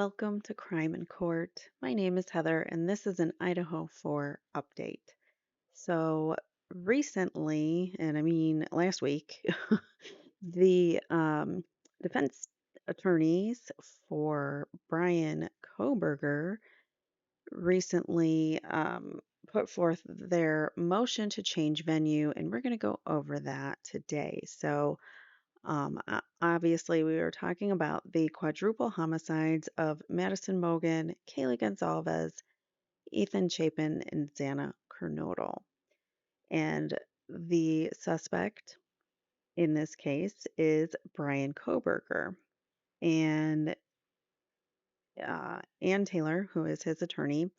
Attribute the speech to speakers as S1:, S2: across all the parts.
S1: Welcome to Crime in Court. My name is Heather, and this is an Idaho 4 update. So, recently, and I mean last week, the defense attorneys for Bryan Kohberger recently put forth their motion to change venue, and we're going to go over that today. Obviously, we were talking about the quadruple homicides of Madison Mogan, Kaylee Gonzalez, Ethan Chapin, and Xana Kernodle. And the suspect in this case is Bryan Kohberger. And Ann Taylor, who is his attorney,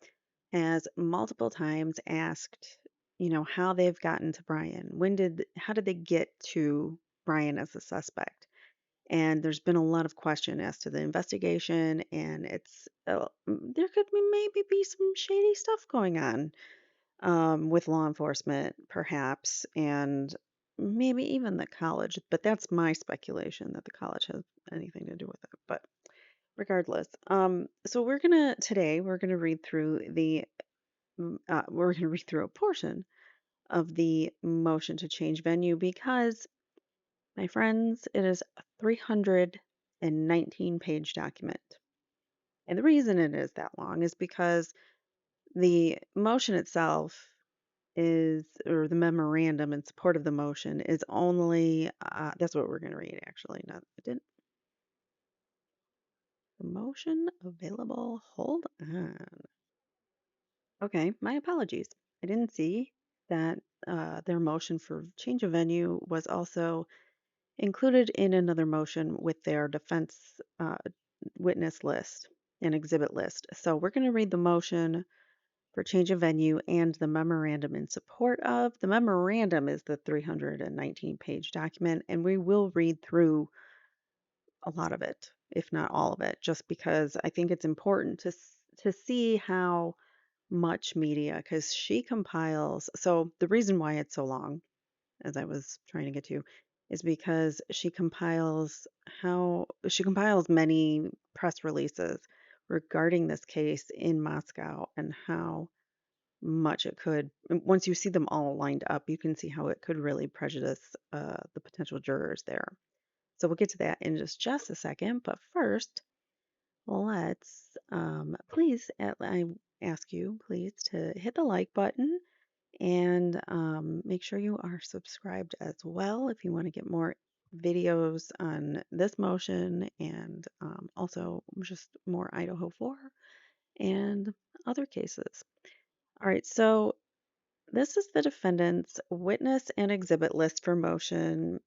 S1: has multiple times asked, how they've gotten to Bryan. How did they get to Bryan as a suspect? And there's been a lot of question as to the investigation, and there could maybe be some shady stuff going on with law enforcement, perhaps, and maybe even the college. But that's my speculation that the college has anything to do with it. But regardless, so we're gonna read through a portion of the motion to change venue because my friends, it is a 319-page document. And the reason it is that long is because the motion itself or the memorandum in support of the motion is only, that's what we're going to read actually. Not, it didn't, the motion available, hold on. Okay, my apologies. I didn't see that their motion for change of venue was also included in another motion with their defense witness list and exhibit list. So we're going to read the motion for change of venue and the memorandum in support of. The memorandum is the 319-page document, and we will read through a lot of it, if not all of it, just because I think it's important to see how much media, because she compiles. So the reason why it's so long, as I was trying to get to, is because she compiles many press releases regarding this case in Moscow and how much it could, and once you see them all lined up, you can see how it could really prejudice the potential jurors there. So we'll get to that in just a second. But first, let's please, I ask you please to hit the like button and make sure you are subscribed as well if you want to get more videos on this motion and also just more Idaho 4 and other cases. All right, so this is the defendant's witness and exhibit list for motion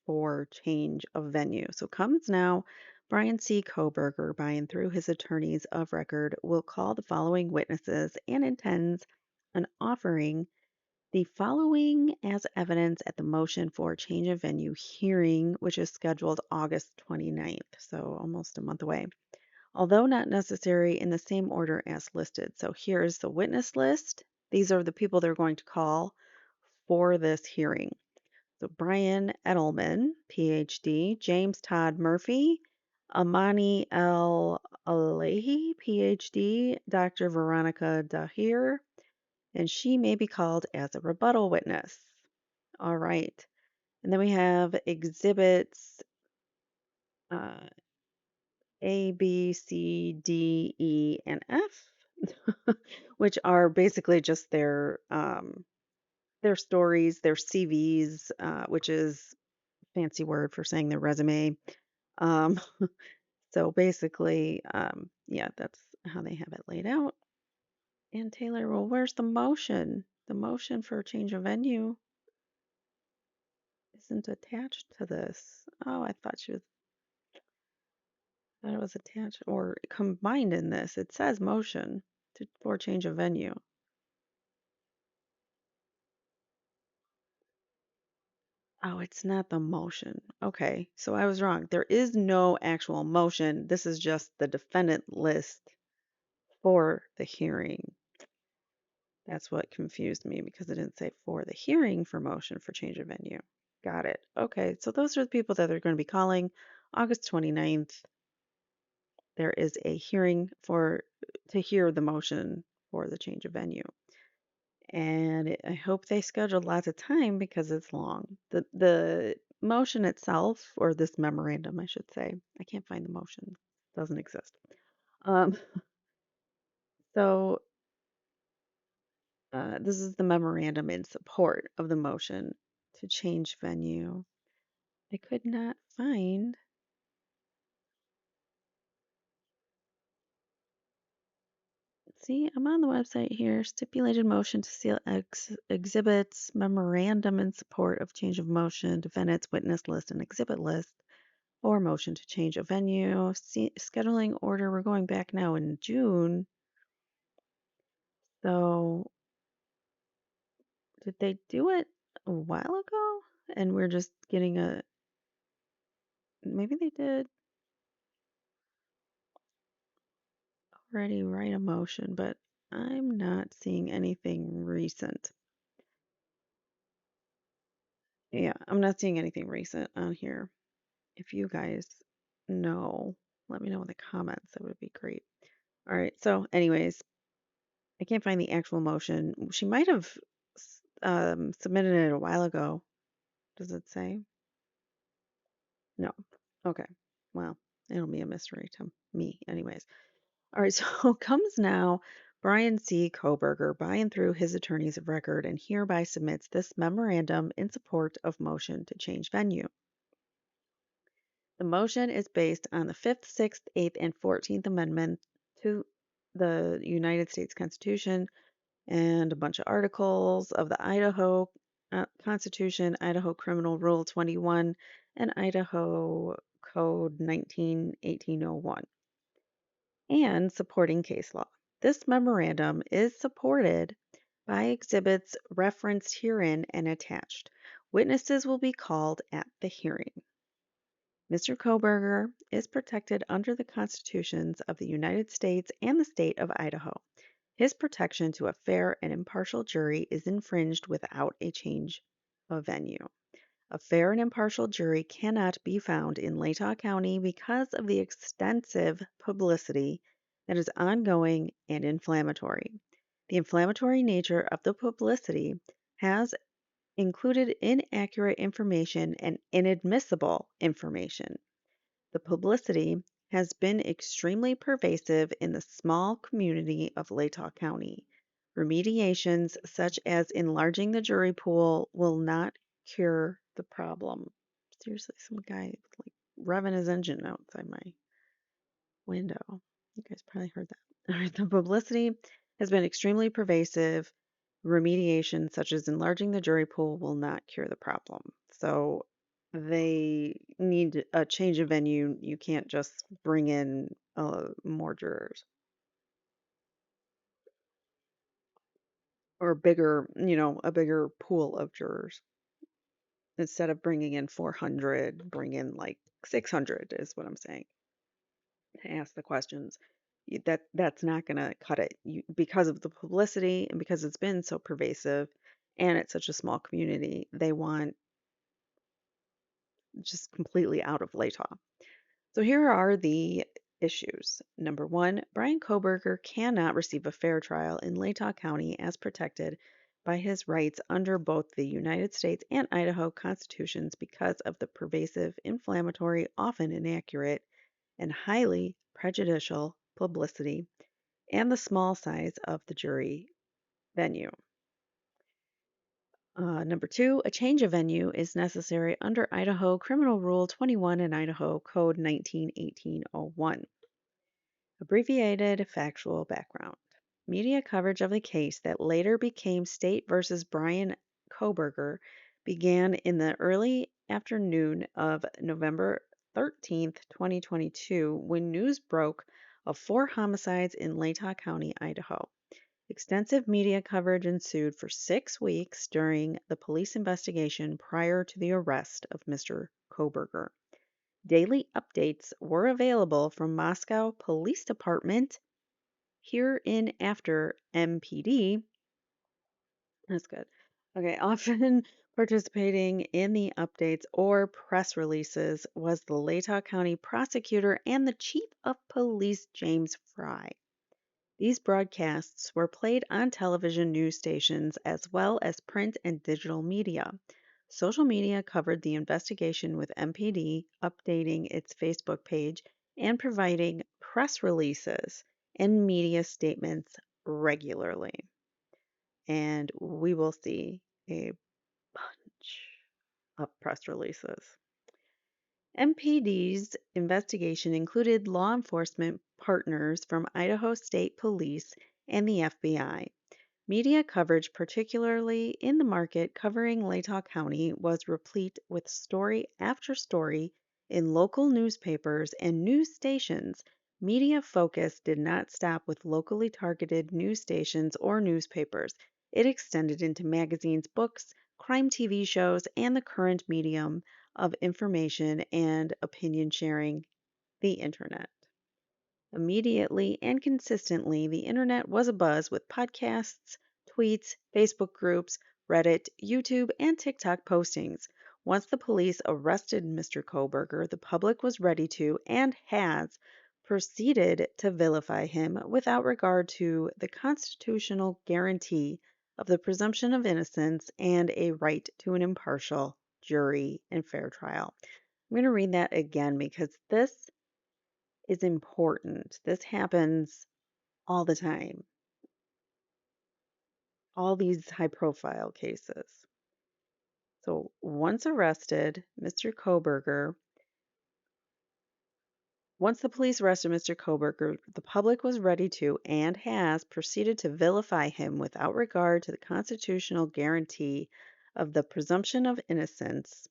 S1: for change of venue. So comes now Bryan C. Kohberger by and through his attorneys of record will call the following witnesses and intends on offering the following as evidence at the motion for change of venue hearing, which is scheduled August 29th, so almost a month away, although not necessary in the same order as listed. So here is the witness list. These are the people they're going to call for this hearing. So Brian Edelman, PhD, James Todd Murphy, Amani L. Alehi, PhD, Dr. Veronica Dahir, and she may be called as a rebuttal witness. All right. And then we have exhibits uh, A, B, C, D, E, and F, which are basically just their stories, their CVs, which is fancy word for saying their resume. Um, so basically, yeah, that's how they have it laid out. And Taylor, well, where's the motion? The motion for change of venue isn't attached to this. Oh, I thought it was attached or combined in this. It says motion for change of venue. Oh, it's not the motion. Okay, so I was wrong. There is no actual motion. This is just the defendant list for the hearing. That's what confused me because it didn't say for the hearing for motion for change of venue. Got it. Okay, so those are the people that they're going to be calling August 29th, there is a hearing to hear the motion for the change of venue. And I hope they scheduled lots of time because it's long. The motion itself, or this memorandum, I should say, I can't find the motion. Doesn't exist. Um, so this is the memorandum in support of the motion to change venue. I could not find. See, I'm on the website here. Stipulated motion to seal exhibits, memorandum in support of change of motion, defendants, witness list, and exhibit list, or motion to change a venue. Scheduling order. We're going back now in June. So, did they do it a while ago? And we're just getting a. Maybe they did already write a motion, but I'm not seeing anything recent. Yeah, I'm not seeing anything recent on here. If you guys know, let me know in the comments. That would be great. All right. So, anyways, I can't find the actual motion. She might have submitted it a while ago. Does it say? No. Okay. Well, it'll be a mystery to me, anyways. All right. So comes now Bryan C. Kohberger by and through his attorneys of record and hereby submits this memorandum in support of motion to change venue. The motion is based on the 5th, 6th, 8th, and 14th Amendment to the United States Constitution and a bunch of articles of the Idaho Constitution, Idaho Criminal Rule 21, and Idaho Code 19-1801, and supporting case law. This memorandum is supported by exhibits referenced herein and attached. Witnesses will be called at the hearing. Mr. Kohberger is protected under the constitutions of the United States and the state of Idaho. His protection to a fair and impartial jury is infringed without a change of venue. A fair and impartial jury cannot be found in Latah County because of the extensive publicity that is ongoing and inflammatory. The inflammatory nature of the publicity has included inaccurate information and inadmissible information. The publicity has been extremely pervasive in the small community of Latah County. Remediations such as enlarging the jury pool will not cure the problem. Seriously, some guy like revving his engine outside my window. You guys probably heard that. All right, the publicity has been extremely pervasive. Remediation such as enlarging the jury pool will not cure the problem. So they need a change of venue. You can't just bring in more jurors or a bigger pool of jurors. Instead of bringing in 400, bring in like 600 is what I'm saying to ask the questions. That's not going to cut it because of the publicity and because it's been so pervasive and it's such a small community. They want just completely out of Latah. So here are the issues. Number one, Bryan Kohberger cannot receive a fair trial in Latah County as protected by his rights under both the United States and Idaho constitutions because of the pervasive, inflammatory, often inaccurate, and highly prejudicial publicity and the small size of the jury venue. Number two, a change of venue is necessary under Idaho Criminal Rule 21 and Idaho Code 19-1801. Abbreviated factual background. Media coverage of the case that later became State versus Bryan Kohberger began in the early afternoon of November 13th, 2022, when news broke of 4 homicides in Latah County, Idaho. Extensive media coverage ensued for 6 weeks during the police investigation prior to the arrest of Mr. Kohberger. Daily updates were available from Moscow Police Department, hereinafter MPD. That's good. Okay, often Participating in the updates or press releases was the Latah County prosecutor and the chief of police, James Fry. These broadcasts were played on television news stations as well as print and digital media. Social media covered the investigation with MPD updating its Facebook page and providing press releases and media statements regularly. And we will see a bunch of press releases. MPD's investigation included law enforcement partners from Idaho State Police and the FBI. Media coverage, particularly in the market covering Latah County, was replete with story after story in local newspapers and news stations. Media focus did not stop with locally targeted news stations or newspapers. It extended into magazines, books, crime TV shows, and the current medium of information and opinion sharing, the internet. Immediately and consistently, the internet was abuzz with podcasts, tweets, Facebook groups, Reddit, YouTube, and TikTok postings. Once the police arrested Mr. Kohberger, the public was ready to and has proceeded to vilify him without regard to the constitutional guarantee of the presumption of innocence and a right to an impartial jury and fair trial. I'm going to read that again because this is important. This happens all the time, all these high profile cases. So, once the police arrested Mr. Kohberger, the public was ready to and has proceeded to vilify him without regard to the constitutional guarantee of the presumption of innocence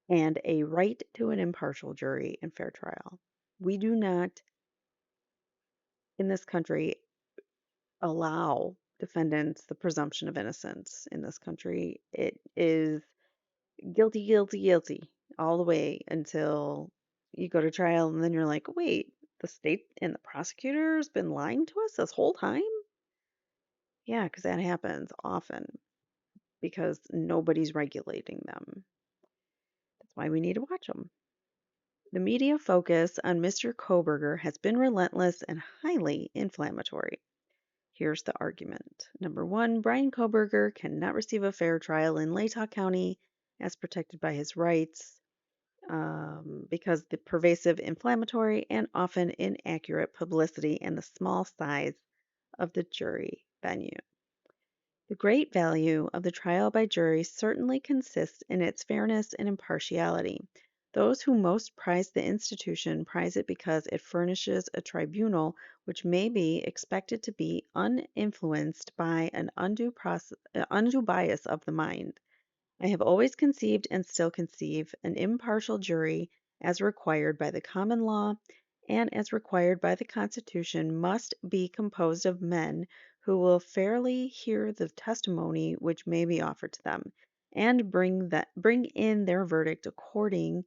S1: and a right to an impartial jury and fair trial. We do not, in this country, allow defendants the presumption of innocence in this country. It is guilty, guilty, guilty all the way until you go to trial and then you're like, wait, the state and the prosecutor's been lying to us this whole time? Yeah, because that happens often because nobody's regulating them. That's why we need to watch them. The media focus on Mr. Kohberger has been relentless and highly inflammatory. Here's the argument. Number one, Bryan Kohberger cannot receive a fair trial in Latah County as protected by his rights because the pervasive, inflammatory, and often inaccurate publicity and the small size of the jury venue. The great value of the trial by jury certainly consists in its fairness and impartiality. Those who most prize the institution prize it because it furnishes a tribunal which may be expected to be uninfluenced by an undue bias of the mind. I have always conceived and still conceive an impartial jury as required by the common law and as required by the Constitution must be composed of men who will fairly hear the testimony which may be offered to them and bring in their verdict according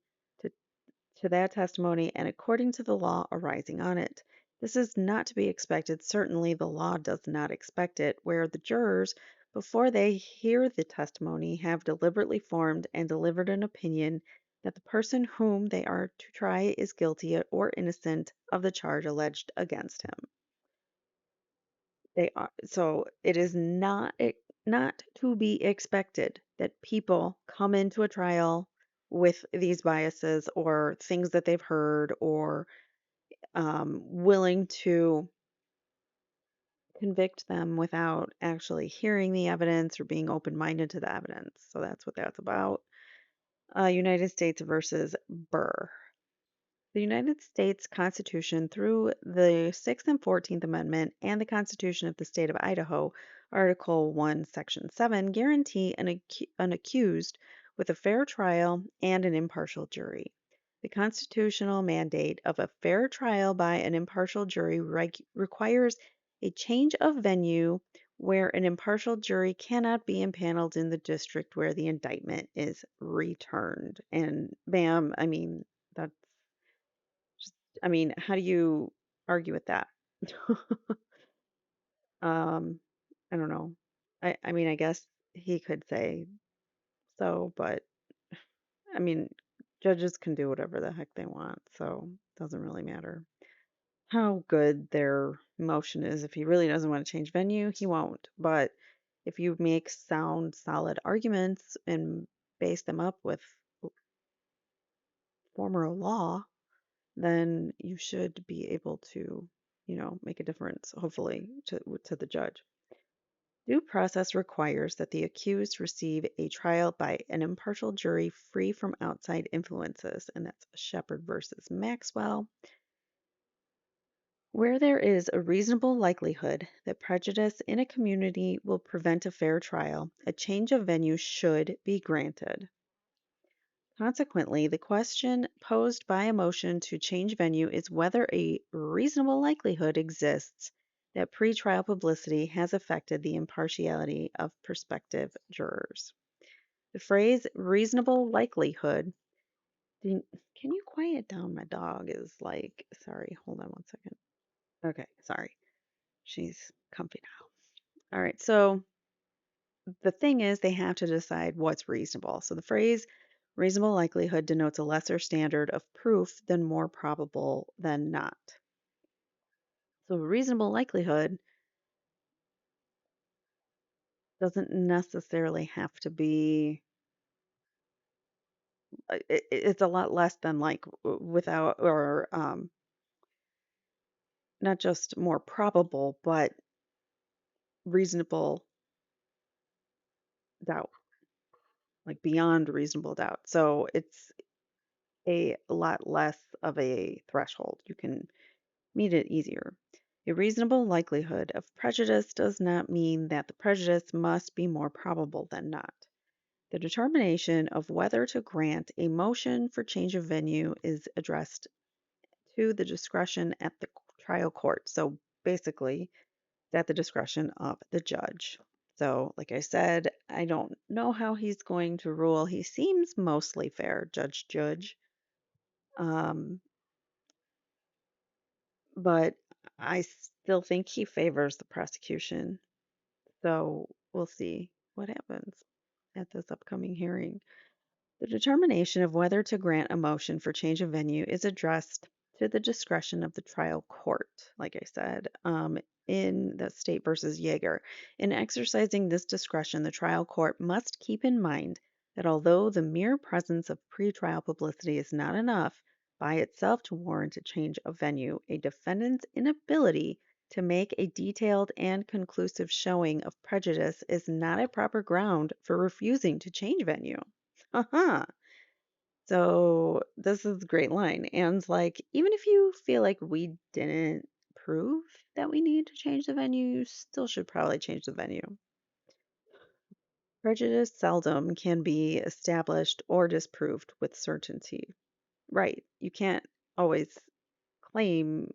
S1: to that testimony and according to the law arising on it. This is not to be expected. Certainly, the law does not expect it, where the jurors, before they hear the testimony, have deliberately formed and delivered an opinion that the person whom they are to try is guilty or innocent of the charge alleged against him. They are so it is not to be expected that people come into a trial with these biases or things that they've heard or willing to convict them without actually hearing the evidence or being open-minded to the evidence. So that's what that's about. United States versus Burr. The United States Constitution, through the 6th and 14th Amendment and the Constitution of the State of Idaho, Article 1, Section 7, guarantee an accused with a fair trial and an impartial jury. The constitutional mandate of a fair trial by an impartial jury requires a change of venue where an impartial jury cannot be impaneled in the district where the indictment is returned. And bam, I mean, that's just, I mean, how do you argue with that? um, I don't know. I mean, I guess he could say So, but I mean, judges can do whatever the heck they want, so it doesn't really matter how good their motion is. If he really doesn't want to change venue, he won't. But if you make sound, solid arguments and base them up with former law, then you should be able to, make a difference, hopefully, to the judge. Due process requires that the accused receive a trial by an impartial jury free from outside influences, and that's Shepard versus Maxwell. Where there is a reasonable likelihood that prejudice in a community will prevent a fair trial, a change of venue should be granted. Consequently, the question posed by a motion to change venue is whether a reasonable likelihood exists that pretrial publicity has affected the impartiality of prospective jurors. The phrase reasonable likelihood, can you quiet down? My dog is like, sorry, hold on one second. Okay, sorry. She's comfy now. All right, so the thing is, they have to decide what's reasonable. So the phrase reasonable likelihood denotes a lesser standard of proof than more probable than not. So reasonable likelihood doesn't necessarily have to be, it's a lot less than like without, or not just more probable, but reasonable doubt, like beyond reasonable doubt. So it's a lot less of a threshold. You can meet it easier. A reasonable likelihood of prejudice does not mean that the prejudice must be more probable than not. The determination of whether to grant a motion for change of venue is addressed to the discretion at the trial court. So basically, it's at the discretion of the judge. So, like I said, I don't know how he's going to rule. He seems mostly fair, Judge. Um, but I still think he favors the prosecution. So we'll see what happens at this upcoming hearing. The determination of whether to grant a motion for change of venue is addressed to the discretion of the trial court, like I said, in the State versus Yeager. In exercising this discretion, the trial court must keep in mind that although the mere presence of pretrial publicity is not enough by itself to warrant a change of venue, a defendant's inability to make a detailed and conclusive showing of prejudice is not a proper ground for refusing to change venue. Uh-huh. So this is a great line. And like, even if you feel like we didn't prove that we need to change the venue, you still should probably change the venue. Prejudice seldom can be established or disproved with certainty. Right. You can't always claim,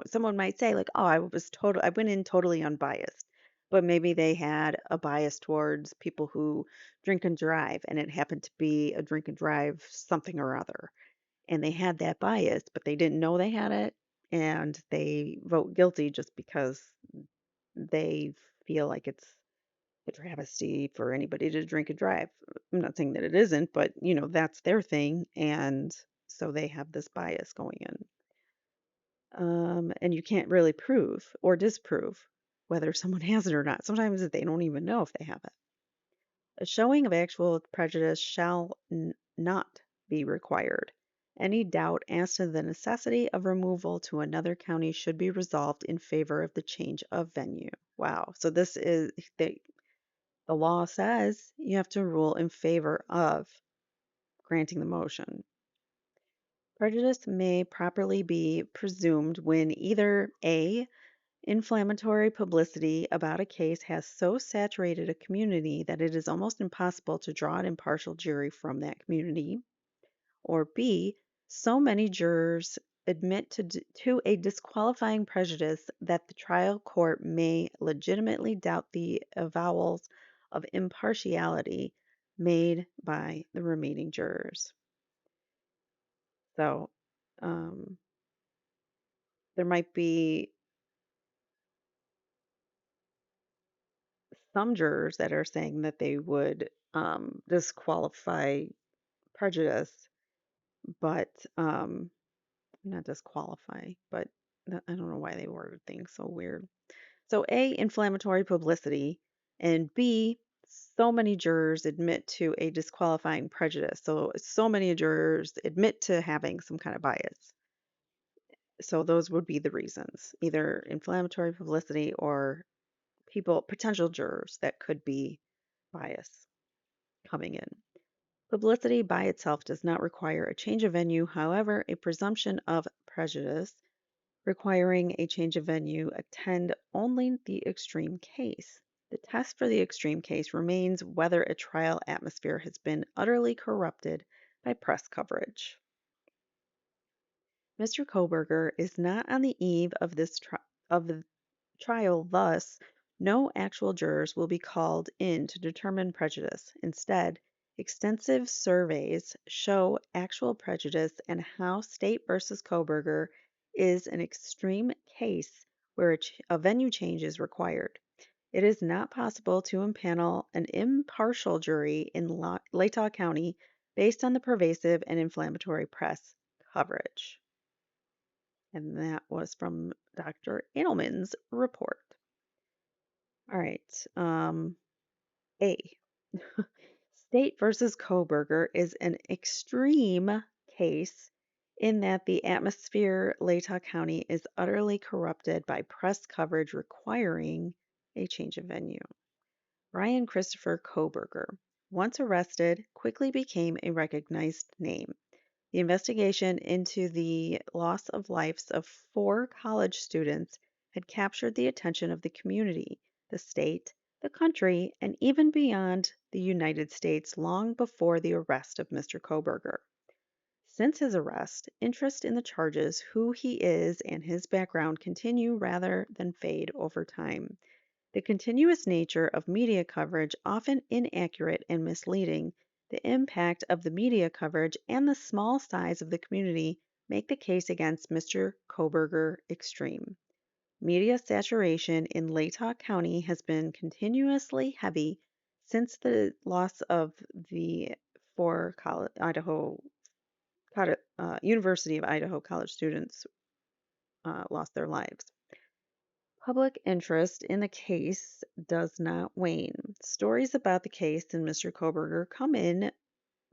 S1: someone might say like, "Oh, I went in totally unbiased." But maybe they had a bias towards people who drink and drive, and it happened to be a drink and drive something or other. And they had that bias, but they didn't know they had it, and they vote guilty just because they feel like it's a travesty for anybody to drink and drive. I'm not saying that it isn't, but that's their thing, and so they have this bias going in. And you can't really prove or disprove whether someone has it or not. Sometimes they don't even know if they have it. A showing of actual prejudice shall not be required. Any doubt as to the necessity of removal to another county should be resolved in favor of the change of venue. Wow. So this is the law says you have to rule in favor of granting the motion. Prejudice may properly be presumed when either A, inflammatory publicity about a case has so saturated a community that it is almost impossible to draw an impartial jury from that community, or B, so many jurors admit to a disqualifying prejudice that the trial court may legitimately doubt the avowals of impartiality made by the remaining jurors. So, um, there might be some jurors that are saying that they would disqualify prejudice, but not disqualify, but I don't know why they worded things so weird. So, A, inflammatory publicity, and B, so many jurors admit to a disqualifying prejudice. So many jurors admit to having some kind of bias. So, those would be the reasons either inflammatory publicity or potential jurors that could be bias coming in. Publicity by itself does not require a change of venue. However, a presumption of prejudice requiring a change of venue attend only the extreme case. The test for the extreme case remains whether a trial atmosphere has been utterly corrupted by press coverage. Mr. Kohberger is not on the eve of of the trial, thus, no actual jurors will be called in to determine prejudice. Instead, extensive surveys show actual prejudice and how State versus Kohberger is an extreme case where a venue change is required. It is not possible to impanel an impartial jury in Latah County based on the pervasive and inflammatory press coverage. And that was from Dr. Edelman's report. All right. A. State versus Kohberger is an extreme case in that the atmosphere Latah County is utterly corrupted by press coverage requiring a change of venue. Bryan Christopher Kohberger, once arrested, quickly became a recognized name. The investigation into the loss of lives of 4 college students had captured the attention of the community, the state, the country, and even beyond the United States long before the arrest of Mr. Kohberger. Since his arrest, interest in the charges, who he is, and his background continue rather than fade over time. The continuous nature of media coverage, often inaccurate and misleading, the impact of the media coverage, and the small size of the community make the case against Mr. Kohberger extreme. Media saturation in Latah County has been continuously heavy since the loss of the 4 University of Idaho college students lost their lives. Public interest in the case does not wane. Stories about the case and Mr. Kohberger come in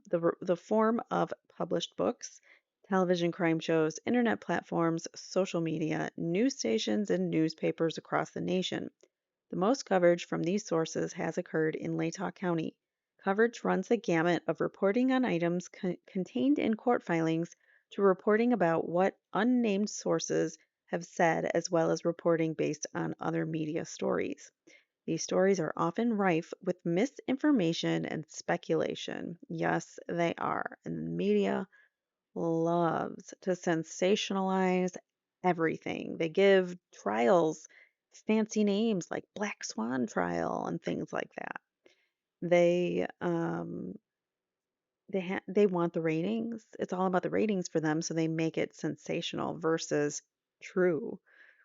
S1: the form of published books, television crime shows, internet platforms, social media, news stations, and newspapers across the nation. The most coverage from these sources has occurred in Latah County. Coverage runs the gamut of reporting on items contained in court filings to reporting about what unnamed sources have said, as well as reporting based on other media stories. These stories are often rife with misinformation and speculation. Yes, they are. And the media loves to sensationalize everything. They give trials fancy names like Black Swan trial and things like that. They they want the ratings. It's all about the ratings for them, so they make it sensational versus true,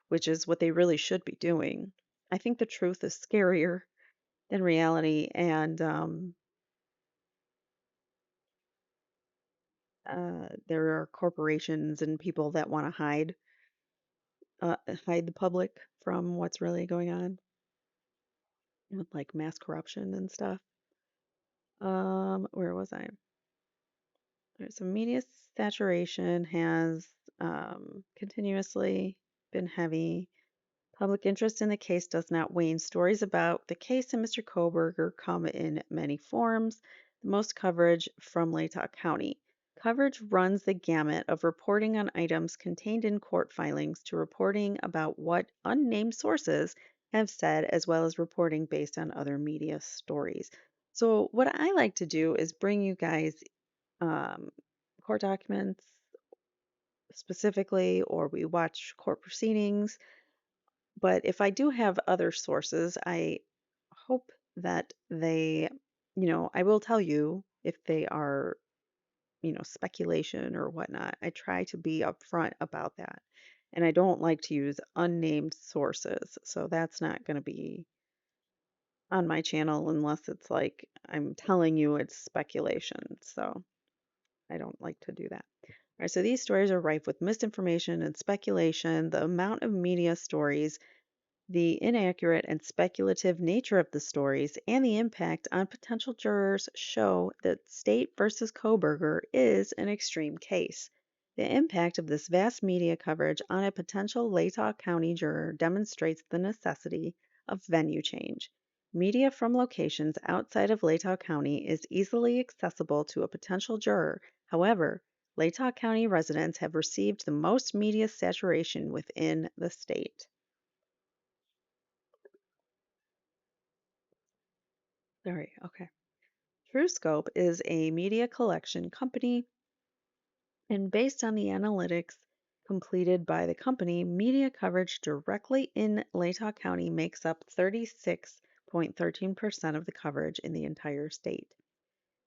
S1: which is what they really should be doing. I think the truth is scarier than reality, and there are corporations and people that want to hide the public from what's really going on with like mass corruption and stuff. Where was I? Alright, so media saturation has continuously been heavy. Public interest in the case does not wane. Stories about the case and Mr. Kohberger come in many forms. The most coverage from Latah County. Coverage runs the gamut of reporting on items contained in court filings to reporting about what unnamed sources have said, as well as reporting based on other media stories. So, what I like to do is bring you guys um, court documents specifically, or we watch court proceedings. But if I do have other sources, I hope that I will tell you if they are, speculation or whatnot. I try to be upfront about that. And I don't like to use unnamed sources. So that's not going to be on my channel unless it's like I'm telling you it's speculation. So I don't like to do that. All right, so these stories are rife with misinformation and speculation. The amount of media stories, the inaccurate and speculative nature of the stories, and the impact on potential jurors show that State versus Kohberger is an extreme case. The impact of this vast media coverage on a potential Latah County juror demonstrates the necessity of venue change. Media from locations outside of Latah County is easily accessible to a potential juror. However, Latah County residents have received the most media saturation within the state. All right, okay. TrueScope is a media collection company, and based on the analytics completed by the company, media coverage directly in Latah County makes up 36.13% of the coverage in the entire state.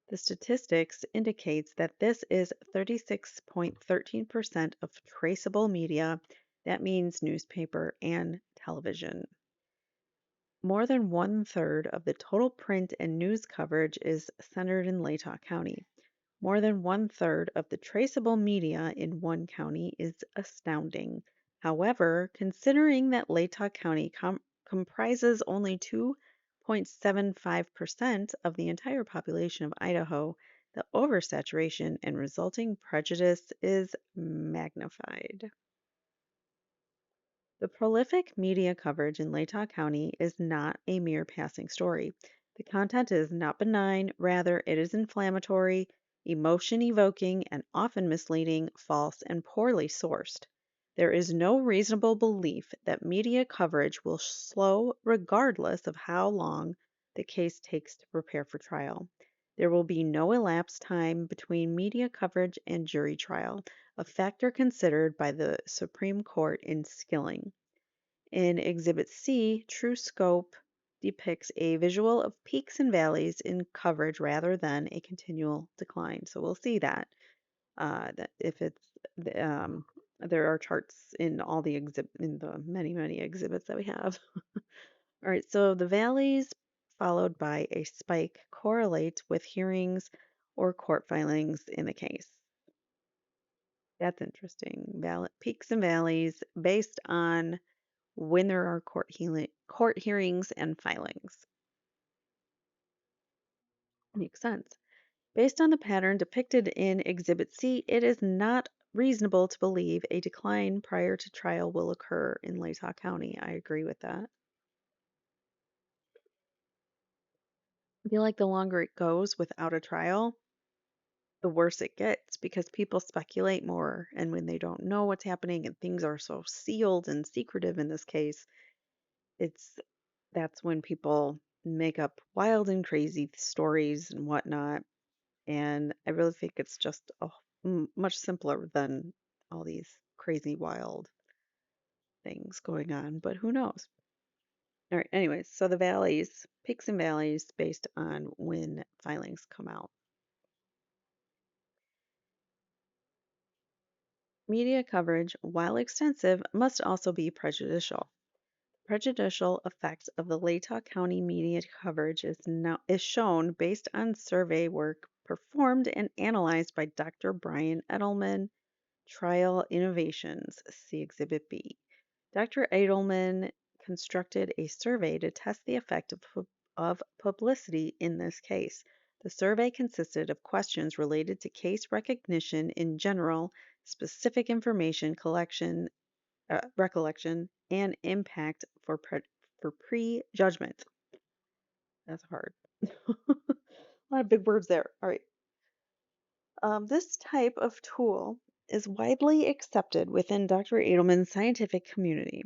S1: The statistics indicates that this is 36.13% of traceable media. That means newspaper and television. More than one-third of the total print and news coverage is centered in Latah County. More than one-third of the traceable media in one county is astounding. However, considering that Latah County comprises only 2.75% of the entire population of Idaho, the oversaturation and resulting prejudice is magnified. The prolific media coverage in Latah County is not a mere passing story. The content is not benign, rather, it is inflammatory, emotion evoking, and often misleading, false, and poorly sourced. There is no reasonable belief that media coverage will slow regardless of how long the case takes to prepare for trial. There will be no elapsed time between media coverage and jury trial, a factor considered by the Supreme Court in Skilling. In Exhibit C, True Scope depicts a visual of peaks and valleys in coverage rather than a continual decline. So we'll see that if it's there are charts in all the in the many exhibits that we have. All right, so the valleys followed by a spike correlate with hearings or court filings in the case. That's interesting. Peaks and valleys based on when there are court hearings and filings. Makes sense. Based on the pattern depicted in Exhibit C, it is not reasonable to believe a decline prior to trial will occur in Latah County. I agree with that. I feel like the longer it goes without a trial, the worse it gets because people speculate more. And when they don't know what's happening and things are so sealed and secretive in this case, it's that's when people make up wild and crazy stories and whatnot. And I really think it's just much simpler than all these crazy, wild things going on. But who knows? All right, anyways, so the valleys, peaks and valleys based on when filings come out. Media coverage, while extensive, must also be prejudicial. Prejudicial effects of the Latah County media coverage is shown based on survey work performed and analyzed by Dr. Bryan Edelman, Trial Innovations, see Exhibit B. Dr. Edelman constructed a survey to test the effect of publicity in this case. The survey consisted of questions related to case recognition in general, specific information collection, recollection, and impact for prejudgment. That's hard. A lot of big words there. All right. This type of tool is widely accepted within Dr. Edelman's scientific community.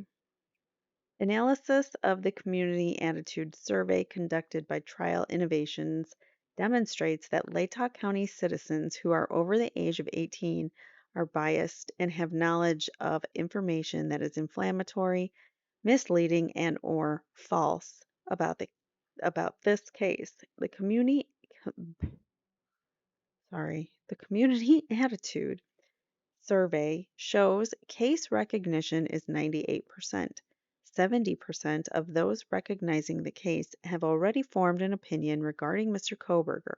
S1: Analysis of the community attitude survey conducted by Trial Innovations demonstrates that Latah County citizens who are over the age of 18 are biased and have knowledge of information that is inflammatory, misleading, and or false about this case. The community attitude survey shows case recognition is 98%. 70% of those recognizing the case have already formed an opinion regarding Mr. Kohberger.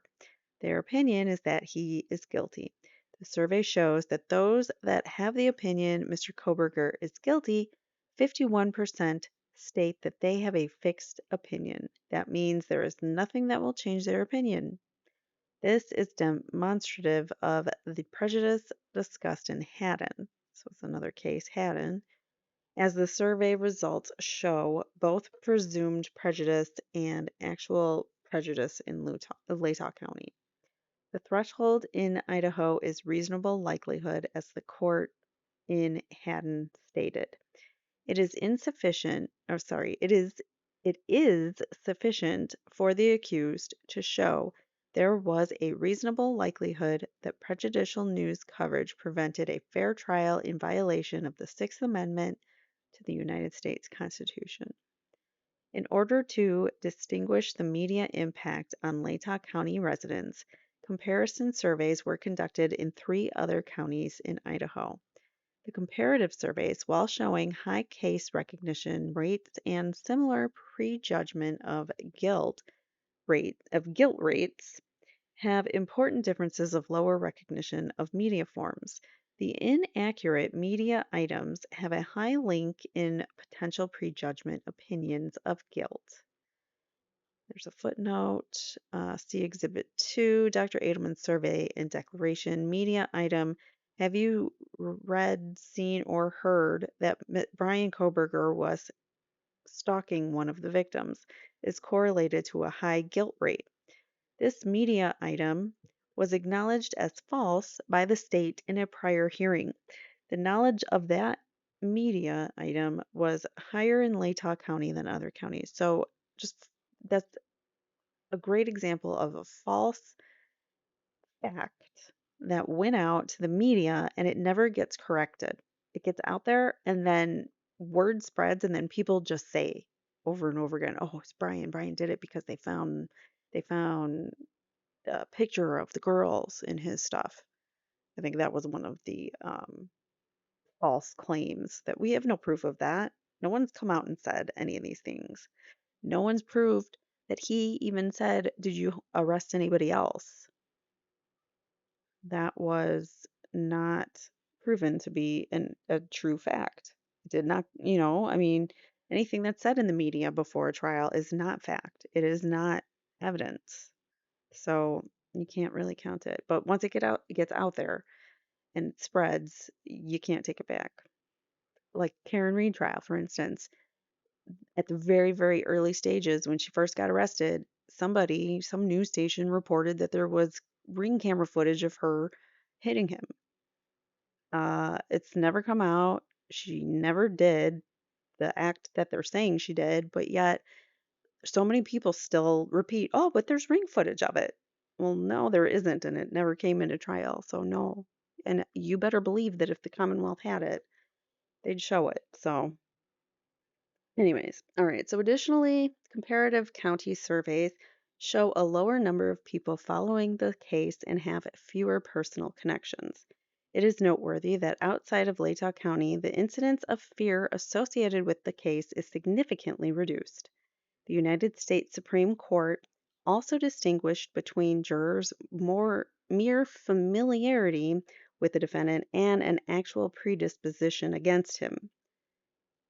S1: Their opinion is that he is guilty. The survey shows that those that have the opinion Mr. Kohberger is guilty, 51% state that they have a fixed opinion. That means there is nothing that will change their opinion. This is demonstrative of the prejudice discussed in Haddon. So it's another case, Haddon. As the survey results show, both presumed prejudice and actual prejudice in Latah County. The threshold in Idaho is reasonable likelihood, as the court in Haddon stated. It is insufficient, or sorry, it is sufficient for the accused to show there was a reasonable likelihood that prejudicial news coverage prevented a fair trial in violation of the Sixth Amendment to the United States Constitution. In order to distinguish the media impact on Latah County residents, comparison surveys were conducted in 3 other counties in Idaho. The comparative surveys, while showing high case recognition rates and similar prejudgment of guilt rates, have important differences of lower recognition of media forms. The inaccurate media items have a high link in potential prejudgment opinions of guilt. There's a footnote. See Exhibit 2, Dr. Edelman's survey and declaration. Media item. Have you read, seen, or heard that Bryan Kohberger was stalking one of the victims? Is correlated to a high guilt rate. This media item was acknowledged as false by the state in a prior hearing. The knowledge of that media item was higher in Latah County than other counties. So just that's a great example of a false fact that went out to the media and it never gets corrected. It gets out there and then word spreads and then people just say over and over again, "Oh, it's Bryan. Bryan did it because they found a picture of the girls in his stuff." I think that was one of the false claims that we have no proof of that. No one's come out and said any of these things. No one's proved that he even said, "Did you arrest anybody else?" That was not proven to be a true fact. It did not, I mean, anything that's said in the media before a trial is not fact. It is not evidence. So you can't really count it. But once it gets out there and it spreads, you can't take it back. Like Karen Reed trial, for instance, at the very, very early stages when she first got arrested, some news station reported that there was ring camera footage of her hitting him. It's never come out. She never did the act that they're saying she did, but yet so many people still repeat, "Oh, but there's ring footage of it." Well, no, there isn't, and it never came into trial, so no. And you better believe that if the Commonwealth had it, they'd show it. So, anyways, all right. So, additionally, comparative county surveys show a lower number of people following the case and have fewer personal connections. It is noteworthy that outside of Latah County, the incidence of fear associated with the case is significantly reduced. The United States Supreme Court also distinguished between jurors' more mere familiarity with the defendant and an actual predisposition against him.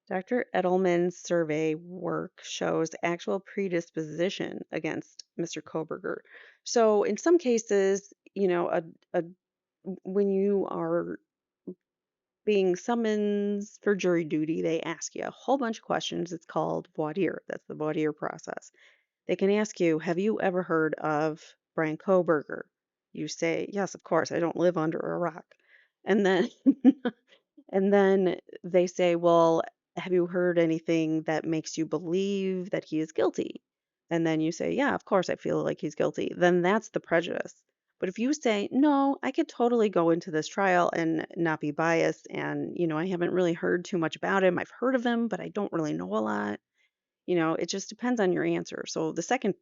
S1: Dr. Edelman's survey work shows actual predisposition against Mr. Kohberger. So in some cases, when you are being summoned for jury duty, they ask you a whole bunch of questions. It's called voir dire. That's the voir dire process. They can ask you, "Have you ever heard of Bryan Kohberger?" You say, "Yes, of course. I don't live under a rock." And then and then they say, "Well, have you heard anything that makes you believe that he is guilty?" And then you say, "Yeah, of course I feel like he's guilty." Then that's the prejudice. But if you say, "No, I could totally go into this trial and not be biased, and, I haven't really heard too much about him. I've heard of him, but I don't really know a lot." It just depends on your answer. So the second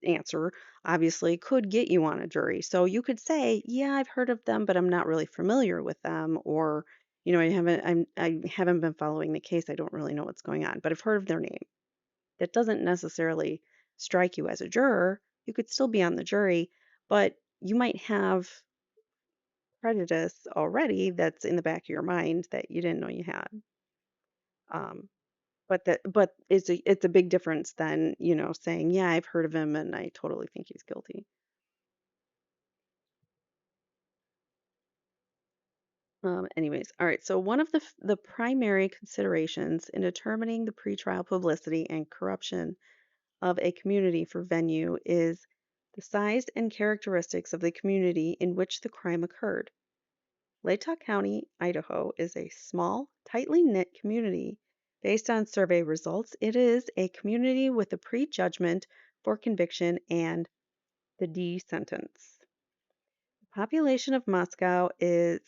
S1: answer obviously could get you on a jury. So you could say, "Yeah, I've heard of them, but I'm not really familiar with them," or, I haven't been following the case. I don't really know what's going on, but I've heard of their name. That doesn't necessarily strike you as a juror. You could still be on the jury, but you might have prejudice already that's in the back of your mind that you didn't know you had. Um, but it's a big difference than, saying, "Yeah, I've heard of him and I totally think he's guilty." Anyways, all right. So one of the primary considerations in determining the pretrial publicity and corruption of a community for venue is the size and characteristics of the community in which the crime occurred. Latah County, Idaho, is a small, tightly knit community. Based on survey results, it is a community with a prejudgment for conviction and the D sentence. The population of Moscow is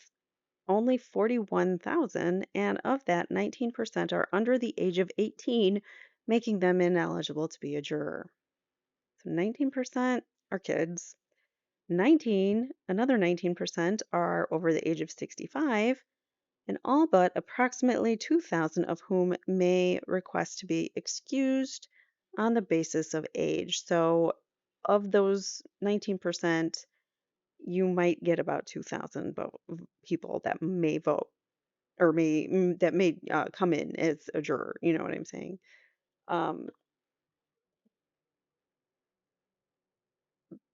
S1: only 41,000, and of that, 19% are under the age of 18, making them ineligible to be a juror. So 19% are kids. Another 19% are over the age of 65, and all but approximately 2,000 of whom may request to be excused on the basis of age. So, of those 19%, you might get about 2,000 people that may vote or that may come in as a juror. You know what I'm saying? Um,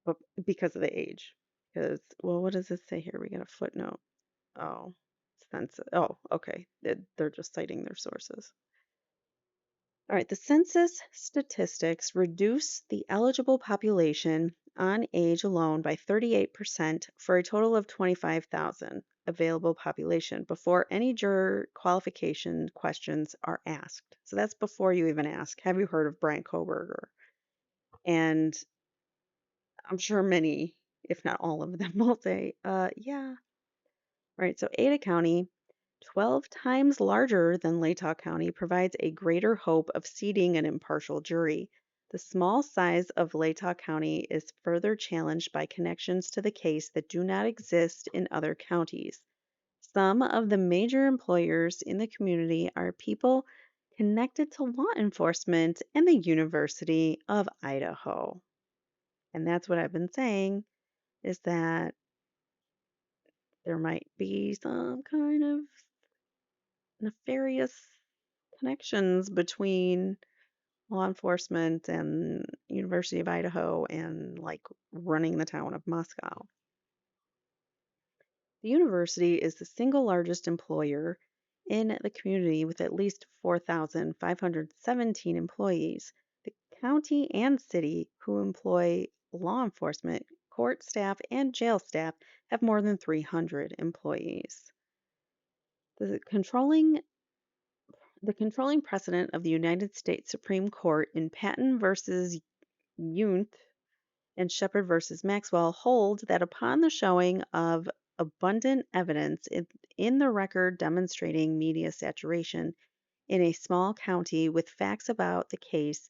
S1: but because of the age. Because, well, what does it say here? We got a footnote. Oh, census. Oh, okay. They're just citing their sources. All right, the census statistics reduce the eligible population on age alone by 38% for a total of 25,000 available population before any juror qualification questions are asked. So that's before you even ask, have you heard of Bryan Kohberger? And I'm sure many, if not all of them, will say, yeah. All right, so Ada County, 12 times larger than Latah County, provides a greater hope of seating an impartial jury. The small size of Latah County is further challenged by connections to the case that do not exist in other counties. Some of the major employers in the community are people connected to law enforcement and the University of Idaho. And that's what I've been saying, is that there might be some kind of nefarious connections between law enforcement and University of Idaho and like running the town of Moscow. The university is the single largest employer in the community with at least 4,517 employees. The county and city who employ law enforcement, court staff, and jail staff have more than 300 employees. The controlling The controlling precedent of the United States Supreme Court in Patton versus Yount and Shepard versus Maxwell holds that upon the showing of abundant evidence in the record demonstrating media saturation in a small county with facts about the case,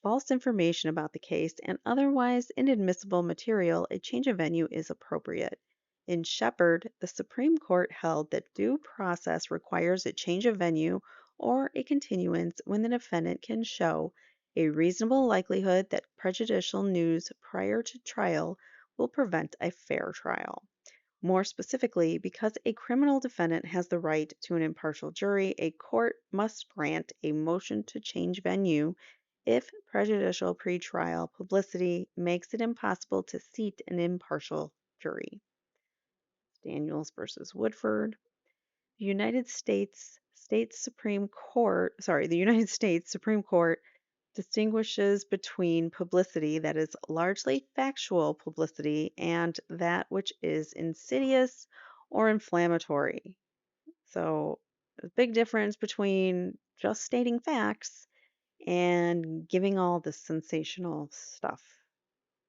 S1: false information about the case, and otherwise inadmissible material, a change of venue is appropriate. In Shepard, the Supreme Court held that due process requires a change of venue or a continuance when the defendant can show a reasonable likelihood that prejudicial news prior to trial will prevent a fair trial. More specifically, because a criminal defendant has the right to an impartial jury, a court must grant a motion to change venue if prejudicial pretrial publicity makes it impossible to seat an impartial jury. Daniels versus Woodford. The United States Supreme Court distinguishes between publicity that is largely factual publicity and that which is insidious or inflammatory. So, a big difference between just stating facts and giving all the sensational stuff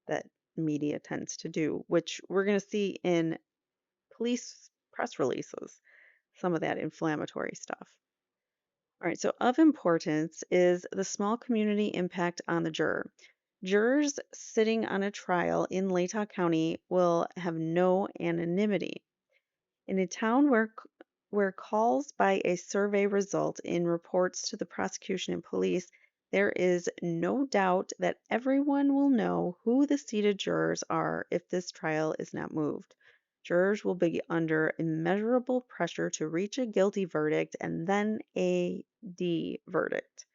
S1: that media tends to do, which we're going to see in police press releases, some of that inflammatory stuff. All right, so of importance is the small community impact on the juror. Jurors sitting on a trial in Latah County will have no anonymity. In a town where calls by a survey result in reports to the prosecution and police, there is no doubt that everyone will know who the seated jurors are if this trial is not moved. Jurors will be under immeasurable pressure to reach a guilty verdict and then a D verdict.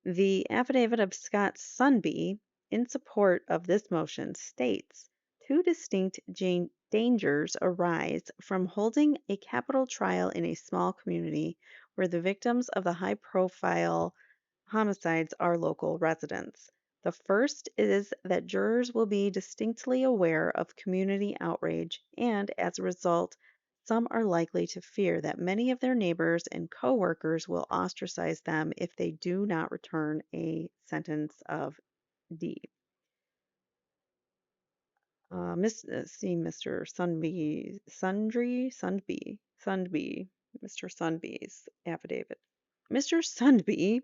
S1: The affidavit of Scott Sunby in support of this motion states two distinct dangers arise from holding a capital trial in a small community where the victims of the high profile homicides are local residents. The first is that jurors will be distinctly aware of community outrage, and as a result, some are likely to fear that many of their neighbors and coworkers will ostracize them if they do not return a sentence of D. See Mr. Sundby, Mr. Sundby's affidavit. Mr. Sundby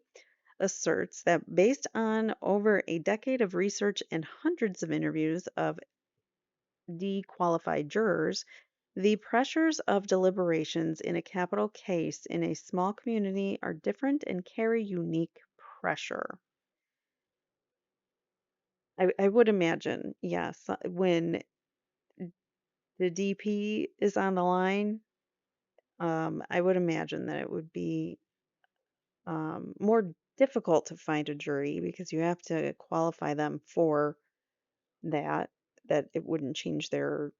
S1: asserts that based on over a decade of research and hundreds of interviews of dequalified jurors, the pressures of deliberations in a capital case in a small community are different and carry unique pressure. I would imagine, yes, when the DP is on the line, I would imagine that it would be more difficult to find a jury because you have to qualify them for that, that it wouldn't change their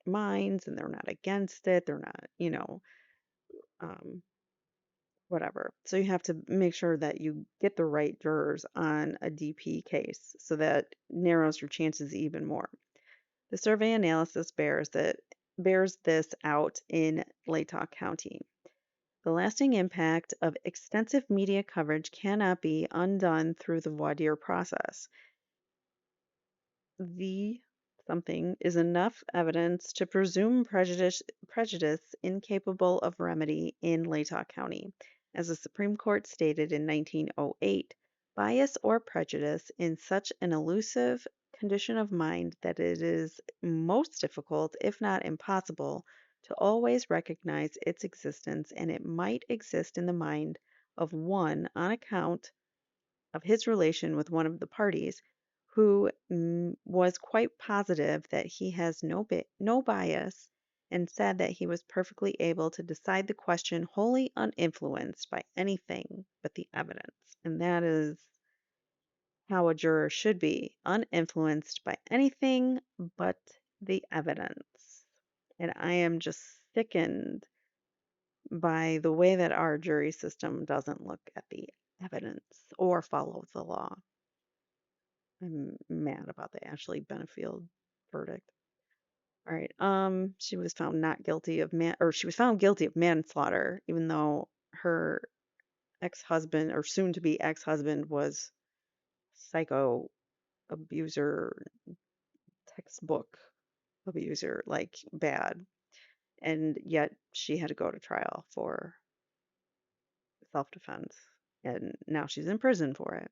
S1: minds and they're not against it. They're not, um, whatever. So you have to make sure that you get the right jurors on a DP case so that narrows your chances even more. The survey analysis bears this out in Latah County. The lasting impact of extensive media coverage cannot be undone through the voir dire process. The something is enough evidence to presume prejudice incapable of remedy in Latah County. As the Supreme Court stated in 1908, bias or prejudice in such an elusive condition of mind that it is most difficult, if not impossible, to always recognize its existence, and it might exist in the mind of one on account of his relation with one of the parties, who was quite positive that he has no bias and said that he was perfectly able to decide the question wholly uninfluenced by anything but the evidence. And that is how a juror should be, uninfluenced by anything but the evidence. And I am just sickened by the way that our jury system doesn't look at the evidence or follow the law. I'm mad about the Ashley Benefield verdict. All right. She was found not guilty of she was found guilty of manslaughter, even though her ex-husband or soon-to-be ex-husband was psycho abuser, textbook abuser, like bad, and yet she had to go to trial for self-defense, and now she's in prison for it.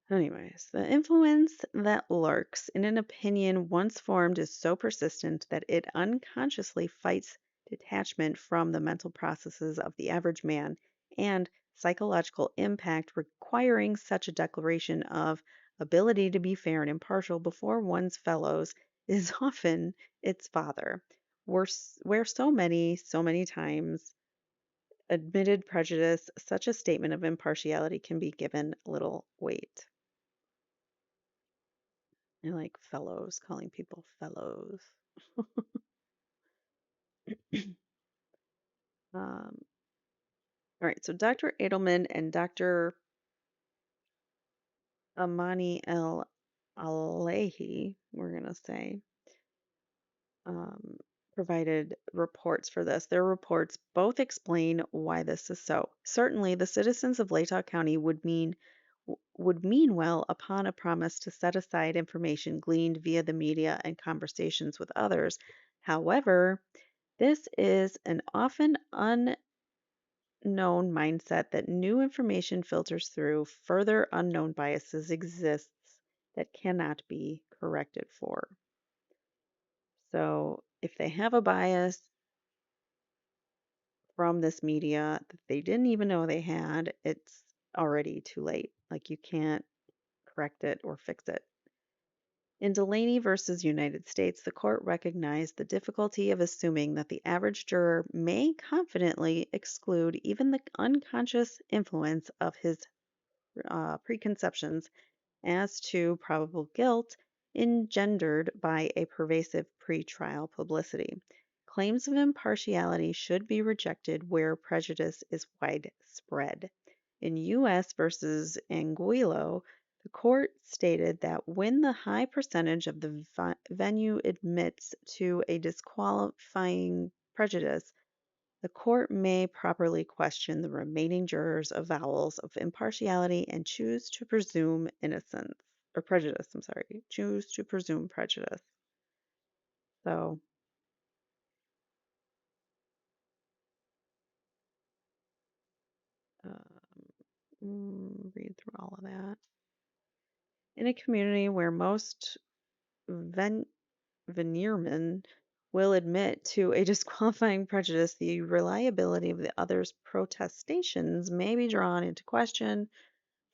S1: Anyways, the influence that lurks in an opinion once formed is so persistent that it unconsciously fights detachment from the mental processes of the average man, and psychological impact requiring such a declaration of ability to be fair and impartial before one's fellows is often its father, where so many times admitted prejudice, such a statement of impartiality can be given little weight. I like fellows, calling people fellows. Um, all right, so Dr. Edelman and Dr. Amani El Alehi, we're going to say, um, provided reports for this. Their reports both explain why this is so. Certainly, the citizens of Latah County would mean well upon a promise to set aside information gleaned via the media and conversations with others. However, this is an often unknown mindset that new information filters through, further unknown biases exists that cannot be corrected for. So if they have a bias, from this media that they didn't even know they had, it's already too late. Like you can't correct it or fix it. In Delaney versus United States, the court recognized the difficulty of assuming that the average juror may confidently exclude even the unconscious influence of his preconceptions as to probable guilt engendered by a pervasive pretrial publicity. Claims of impartiality should be rejected where prejudice is widespread. In U.S. versus Anguillo, the court stated that when the high percentage of the venue admits to a disqualifying prejudice, the court may properly question the remaining jurors' avowals of impartiality and choose to presume innocence or prejudice. I'm sorry, choose to presume prejudice. So, read through all of that. In a community where most veneermen will admit to a disqualifying prejudice, the reliability of the other's protestations may be drawn into question,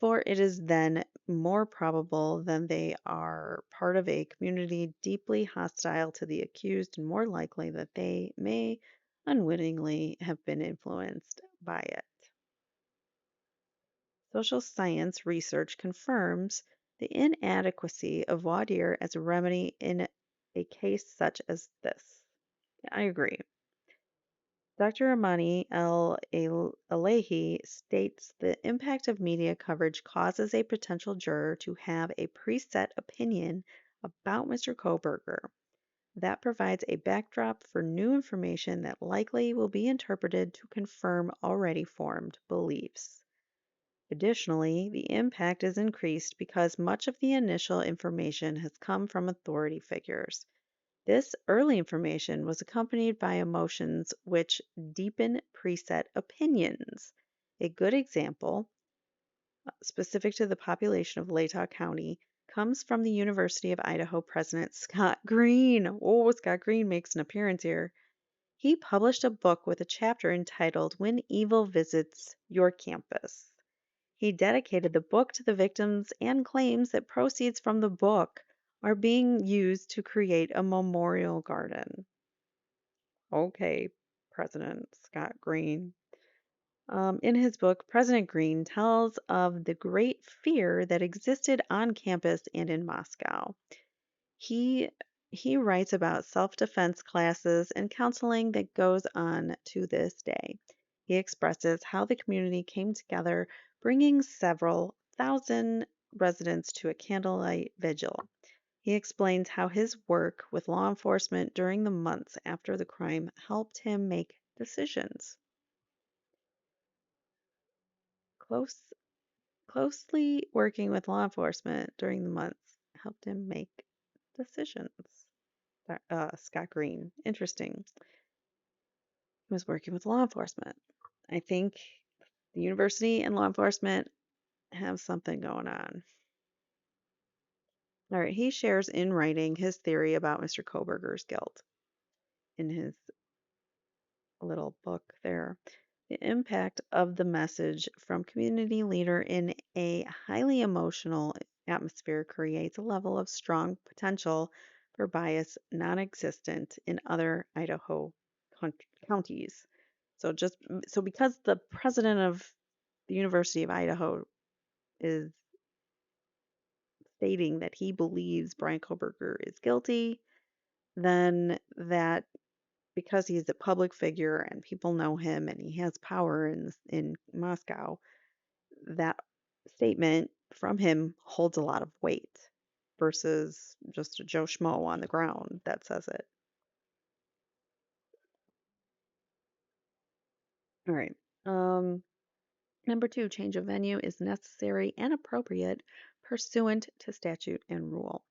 S1: for it is then more probable than they are part of a community deeply hostile to the accused and more likely that they may unwittingly have been influenced by it. Social science research confirms the inadequacy of voir dire as a remedy in a case such as this. I agree. Dr. Amani Alehi states the impact of media coverage causes a potential juror to have a preset opinion about Mr. Kohberger. That provides a backdrop for new information that likely will be interpreted to confirm already formed beliefs. Additionally, the impact is increased because much of the initial information has come from authority figures. This early information was accompanied by emotions which deepen preset opinions. A good example, specific to the population of Latah County, comes from the University of Idaho President Scott Green. Oh, Scott Green makes an appearance here. He published a book with a chapter entitled When Evil Visits Your Campus. He dedicated the book to the victims and claims that proceeds from the book are being used to create a memorial garden. Okay, President Scott Green. In his book, President Green tells of the great fear that existed on campus and in Moscow. He he writes about self-defense classes and counseling that goes on to this day. He expresses how the community came together, bringing several thousand residents to a candlelight vigil. He explains how his work with law enforcement during the months after the crime helped him make decisions. Close, closely working with law enforcement during the months helped him make decisions. Scott Green. Interesting. He was working with law enforcement. I think the university and law enforcement have something going on. All right, he shares in writing his theory about Mr. Kohberger's guilt in his little book there. The impact of the message from community leader in a highly emotional atmosphere creates a level of strong potential for bias non-existent in other Idaho counties. So because the president of the University of Idaho is stating that he believes Bryan Kohberger is guilty, then that because he's a public figure and people know him and he has power in Moscow, that statement from him holds a lot of weight versus just a Joe Schmo on the ground that says it. All right. Number two, change of venue is necessary and appropriate pursuant to statute and rule.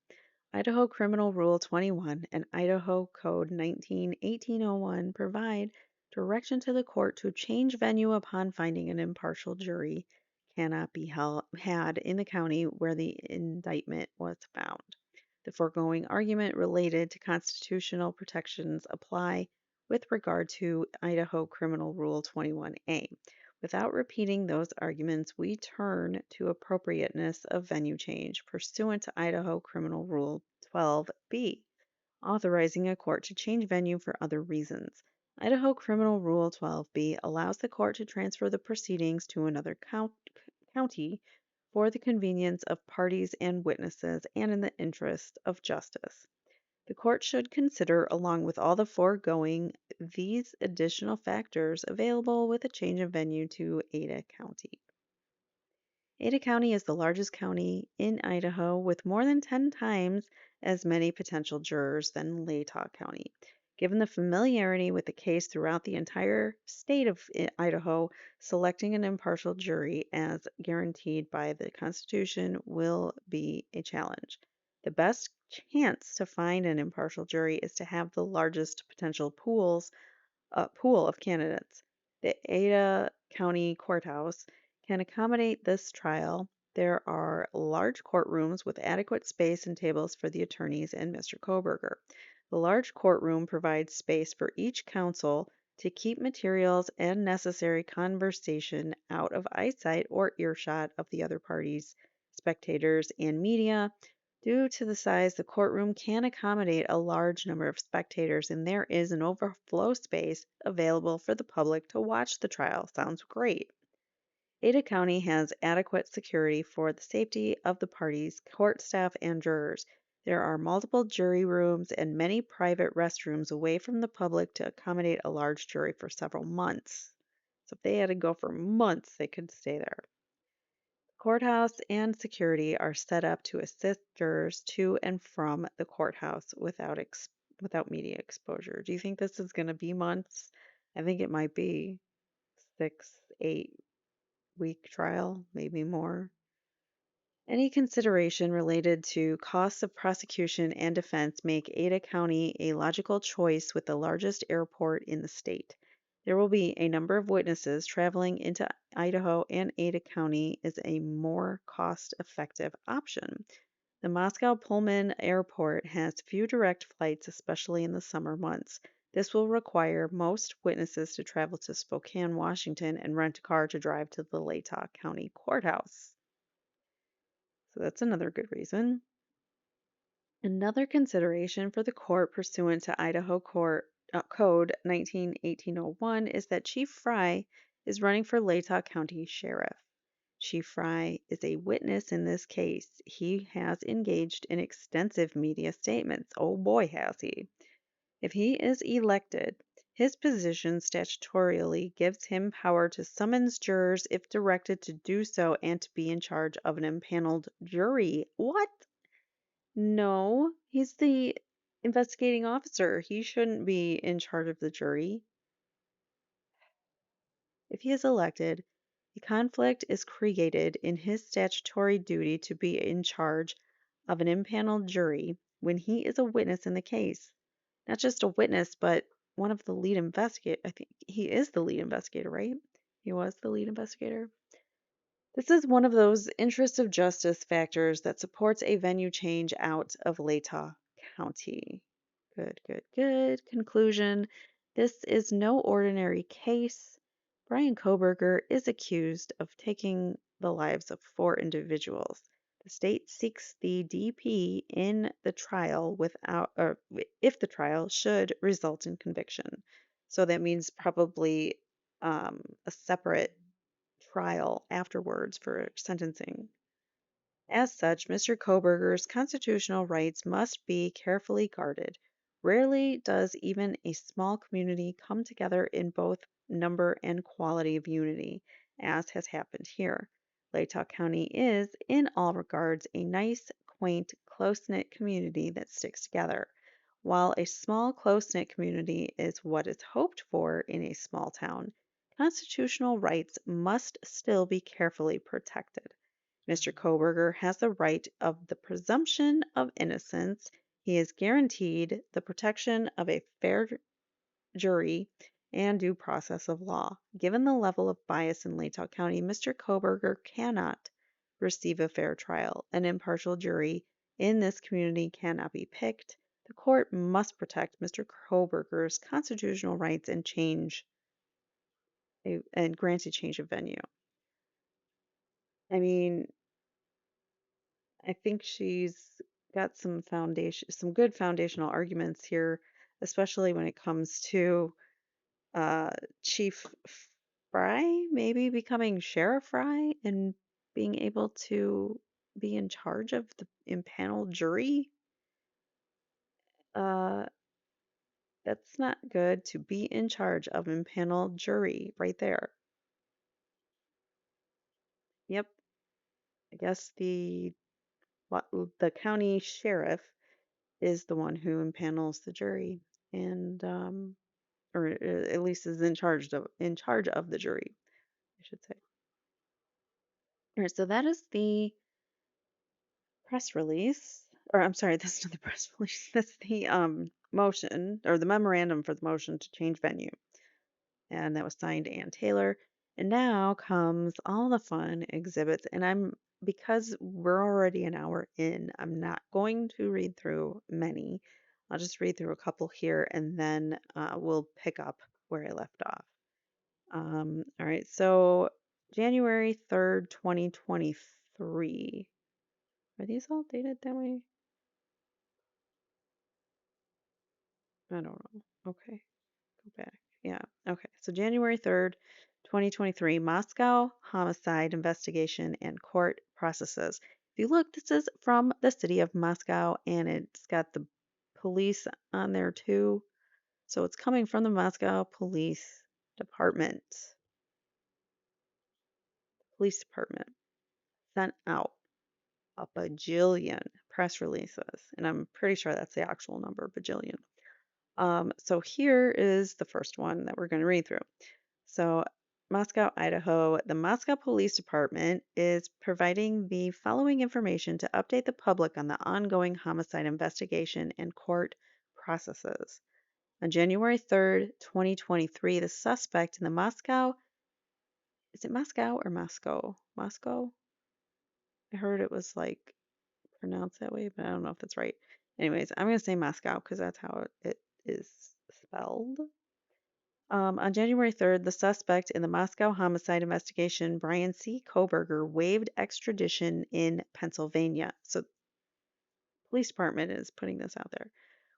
S1: Idaho Criminal Rule 21 and Idaho Code 19-1801 provide direction to the court to change venue upon finding an impartial jury cannot be had in the county where the indictment was found. The foregoing argument related to constitutional protections apply with regard to Idaho Criminal Rule 21A. Without repeating those arguments, we turn to appropriateness of venue change pursuant to Idaho Criminal Rule 12B, authorizing a court to change venue for other reasons. Idaho Criminal Rule 12B allows the court to transfer the proceedings to another county for the convenience of parties and witnesses and in the interest of justice. The court should consider, along with all the foregoing, these additional factors available with a change of venue to Ada County. Ada County is the largest county in Idaho with more than 10 times as many potential jurors than Latah County. Given the familiarity with the case throughout the entire state of Idaho, selecting an impartial jury as guaranteed by the Constitution will be a challenge. The best chance to find an impartial jury is to have the largest potential pool of candidates. The Ada County Courthouse can accommodate this trial. There are large courtrooms with adequate space and tables for the attorneys and Mr. Kohberger. The large courtroom provides space for each counsel to keep materials and necessary conversation out of eyesight or earshot of the other parties, spectators, and media. Due to the size, the courtroom can accommodate a large number of spectators, and there is an overflow space available for the public to watch the trial. Sounds great. Ada County has adequate security for the safety of the parties, court staff, and jurors. There are multiple jury rooms and many private restrooms away from the public to accommodate a large jury for several months. So if they had to go for months, they could stay there. Courthouse and security are set up to assist jurors to and from the courthouse without media exposure. Do you think this is going to be months? I think it might be 6, 8 week trial, maybe more. Any consideration related to costs of prosecution and defense make Ada County a logical choice with the largest airport in the state. There will be a number of witnesses traveling into Idaho, and Ada County is a more cost-effective option. The Moscow Pullman Airport has few direct flights, especially in the summer months. This will require most witnesses to travel to Spokane, Washington, and rent a car to drive to the Latah County Courthouse. So that's another good reason. Another consideration for the court pursuant to Idaho Code 19-1801 is that Chief Fry is running for Latah County Sheriff. Chief Fry is a witness in this case. He has engaged in extensive media statements. Oh boy, has he. If he is elected, his position statutorily gives him power to summons jurors if directed to do so and to be in charge of an impaneled jury. What? No, he's the investigating officer. He shouldn't be in charge of the jury. If he is elected, a conflict is created in his statutory duty to be in charge of an impaneled jury when he is a witness in the case. Not just a witness, but one of the lead investigators. I think he is the lead investigator, right? He was the lead investigator. This is one of those interest of justice factors that supports a venue change out of Latah County. Good, good, good. Conclusion. This is no ordinary case. Bryan Kohberger is accused of taking the lives of 4 individuals. The state seeks the DP in the trial or if the trial should result in conviction. So that means probably a separate trial afterwards for sentencing. As such, Mr. Kohberger's constitutional rights must be carefully guarded. Rarely does even a small community come together in both number and quality of unity, as has happened here. Latah County is, in all regards, a nice, quaint, close-knit community that sticks together. While a small, close-knit community is what is hoped for in a small town, constitutional rights must still be carefully protected. Mr. Kohberger has the right of the presumption of innocence. He is guaranteed the protection of a fair jury and due process of law. Given the level of bias in Latah County, Mr. Kohberger cannot receive a fair trial. An impartial jury in this community cannot be picked. The court must protect Mr. Kohberger's constitutional rights and grant a change of venue. I mean, I think she's got some good foundational arguments here, especially when it comes to uh, Chief Fry maybe becoming Sheriff Fry and being able to be in charge of the impaneled jury. Uh, that's not good to be in charge of impaneled jury right there. Yep, I guess the county sheriff is the one who impanels the jury, and or at least is in charge of the jury, I should say. All right, so that is the press release, or I'm sorry, that's not the press release. That's the motion or the memorandum for the motion to change venue, and that was signed Ann Taylor. And now comes all the fun exhibits, and because we're already an hour in, I'm not going to read through many. I'll just read through a couple here, and then we'll pick up where I left off. All right, so January 3rd, 2023. Are these all dated that way? I don't know. Okay, go back. Yeah, okay. So January 3rd, 2023, Moscow homicide investigation and court processes. If you look, this is from the city of Moscow and it's got the police on there too. So it's coming from the Moscow Department. Police Department sent out a bajillion press releases, and I'm pretty sure that's the actual number, bajillion. So here is the first one that we're going to read through. So, Moscow, Idaho, the Moscow Police Department is providing the following information to update the public on the ongoing homicide investigation and court processes. On January 3rd, 2023, the suspect in the Moscow, is it Moscow or Moscow? Moscow? I heard it was like pronounced that way, but I don't know if that's right. Anyways, I'm going to say Moscow because that's how it is spelled. On January 3rd, the suspect in the Moscow homicide investigation, Bryan C. Kohberger, waived extradition in Pennsylvania. So, police department is putting this out there.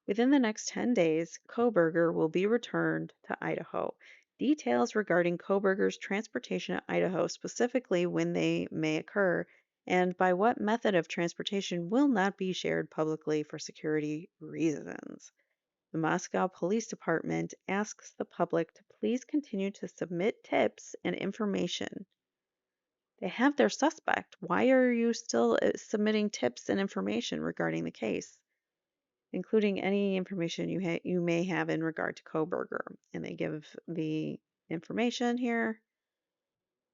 S1: Within the next 10 days, Kohberger will be returned to Idaho. Details regarding Kohberger's transportation to Idaho, specifically when they may occur, and by what method of transportation will not be shared publicly for security reasons. The Moscow Police Department asks the public to please continue to submit tips and information. They have their suspect. Why are you still submitting tips and information regarding the case, including any information you may have in regard to Kohberger? And they give the information here.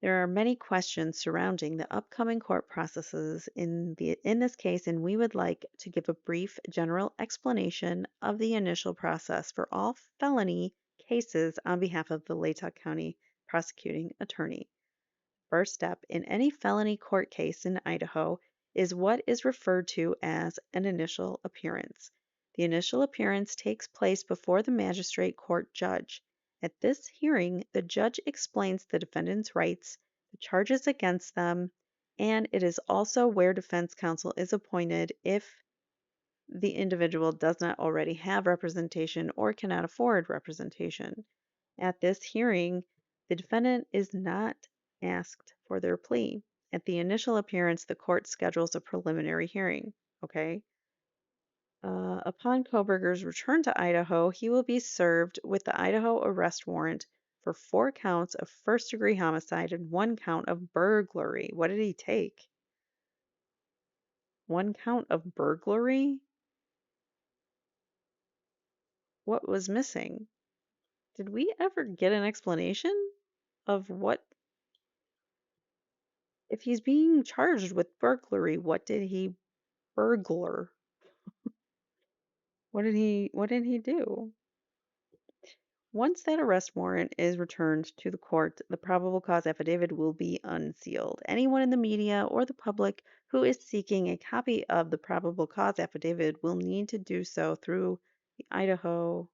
S1: There are many questions surrounding the upcoming court processes in this case, and we would like to give a brief general explanation of the initial process for all felony cases on behalf of the Latah County prosecuting attorney. First step in any felony court case in Idaho is what is referred to as an initial appearance. The initial appearance takes place before the magistrate court judge. At this hearing, the judge explains the defendant's rights, the charges against them, and it is also where defense counsel is appointed if the individual does not already have representation or cannot afford representation. At this hearing, the defendant is not asked for their plea. At the initial appearance, the court schedules a preliminary hearing. Okay. Upon Kohberger's return to Idaho, he will be served with the Idaho arrest warrant for 4 counts of first-degree homicide and 1 count of burglary. What did he take? 1 count of burglary? What was missing? Did we ever get an explanation of what, if he's being charged with burglary, what did he burglar? What did he do? Once that arrest warrant is returned to the court, the probable cause affidavit will be unsealed. Anyone in the media or the public who is seeking a copy of the probable cause affidavit will need to do so through the Idaho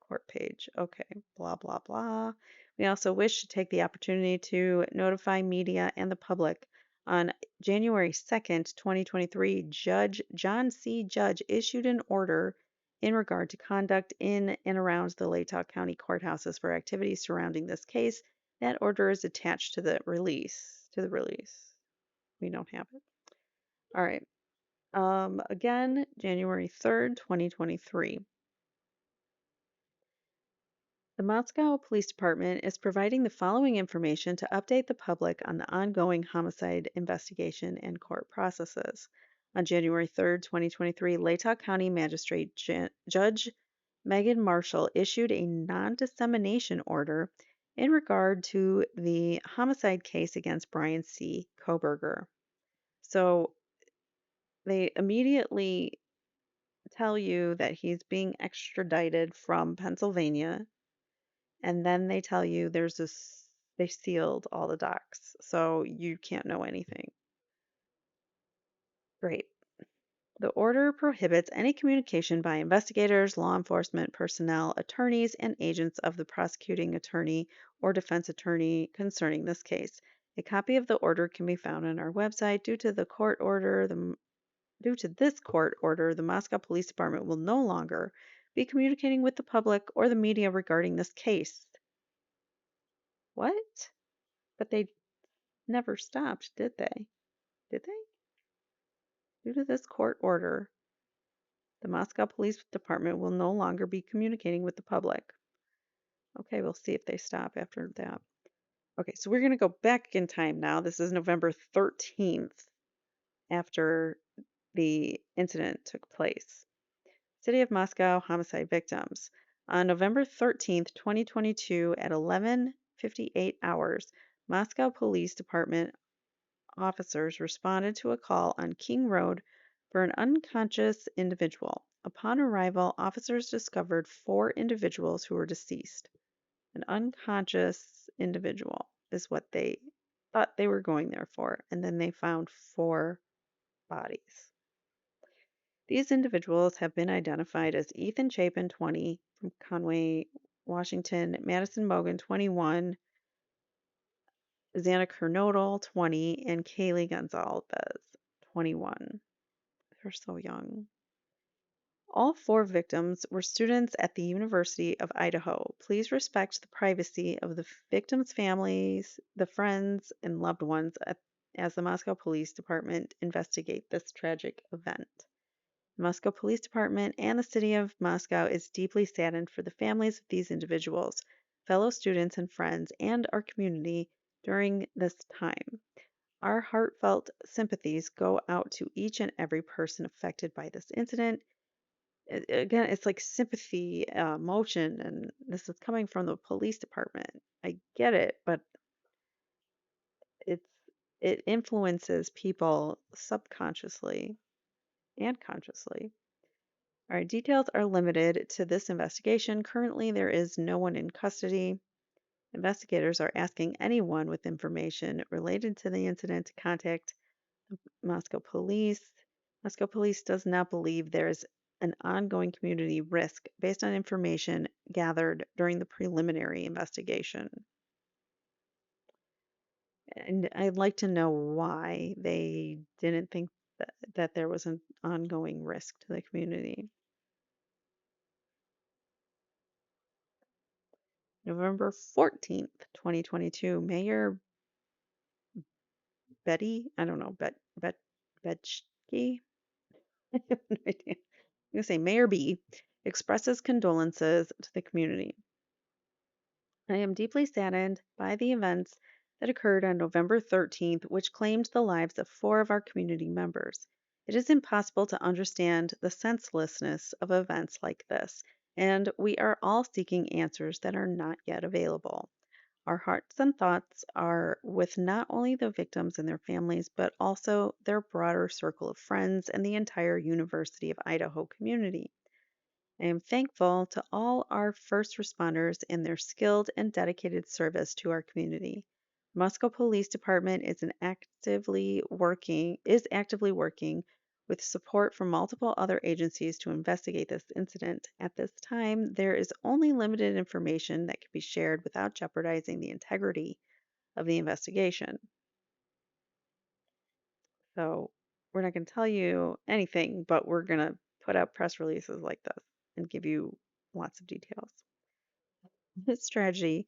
S1: court page. Okay, blah, blah, blah. We also wish to take the opportunity to notify media and the public. On January 2nd, 2023, Judge John C. Judge issued an order in regard to conduct in and around the Latah County courthouses for activities surrounding this case. That order is attached to the release. We don't have it. All right. Again, January 3rd, 2023. The Moscow Police Department is providing the following information to update the public on the ongoing homicide investigation and court processes. On January 3rd, 2023, Latah County Magistrate Judge Megan Marshall issued a non dissemination order in regard to the homicide case against Bryan C. Kohberger. So they immediately tell you that he's being extradited from Pennsylvania, and then they tell you they sealed all the docs, so you can't know anything. Great. The order prohibits any communication by investigators, law enforcement personnel, attorneys, and agents of the prosecuting attorney or defense attorney concerning this case. A copy of the order can be found on our website. Due to this court order, the Moscow Police Department will no longer be communicating with the public or the media regarding this case. What? But they never stopped, did they? Did they? Due to this court order, the Moscow Police Department will no longer be communicating with the public. Okay, we'll see if they stop after that. Okay, so we're going to go back in time now. This is November 13th after the incident took place. City of Moscow homicide victims. On November 13th, 2022 at 11:58 hours, Moscow Police Department officers responded to a call on King Road for an unconscious individual. Upon arrival, officers discovered four individuals who were deceased. An unconscious individual is what they thought they were going there for, and then they found four bodies. These individuals have been identified as Ethan Chapin, 20, from Conway, Washington, Madison Mogan, 21, Xana Kernodle, 20, and Kaylee Gonzalez, 21. They're so young. All four victims were students at the University of Idaho. Please respect the privacy of the victims' families, the friends, and loved ones as the Moscow Police Department investigate this tragic event. The Moscow Police Department and the City of Moscow is deeply saddened for the families of these individuals, fellow students and friends, and our community during this time. Our heartfelt sympathies go out to each and every person affected by this incident. Again, it's like sympathy, emotion, and this is coming from the police department. I get it, but it's it influences people subconsciously and consciously. All right, details are limited to this investigation. Currently, there is no one in custody. Investigators are asking anyone with information related to the incident to contact Moscow Police. Moscow Police does not believe there is an ongoing community risk based on information gathered during the preliminary investigation. And I'd like to know why they didn't think that there was an ongoing risk to the community. November 14th, 2022, Mayor Betty, I don't know, Betchke? I have no idea. I'm going to say Mayor B expresses condolences to the community. I am deeply saddened by the events that occurred on November 13th, which claimed the lives of four of our community members. It is impossible to understand the senselessness of events like this, and we are all seeking answers that are not yet available. Our hearts and thoughts are with not only the victims and their families, but also their broader circle of friends and the entire University of Idaho community. I am thankful to all our first responders and their skilled and dedicated service to our community. Moscow Police Department is actively working with support from multiple other agencies to investigate this incident. At this time, there is only limited information that can be shared without jeopardizing the integrity of the investigation. So, we're not going to tell you anything, but we're going to put out press releases like this and give you lots of details. This tragedy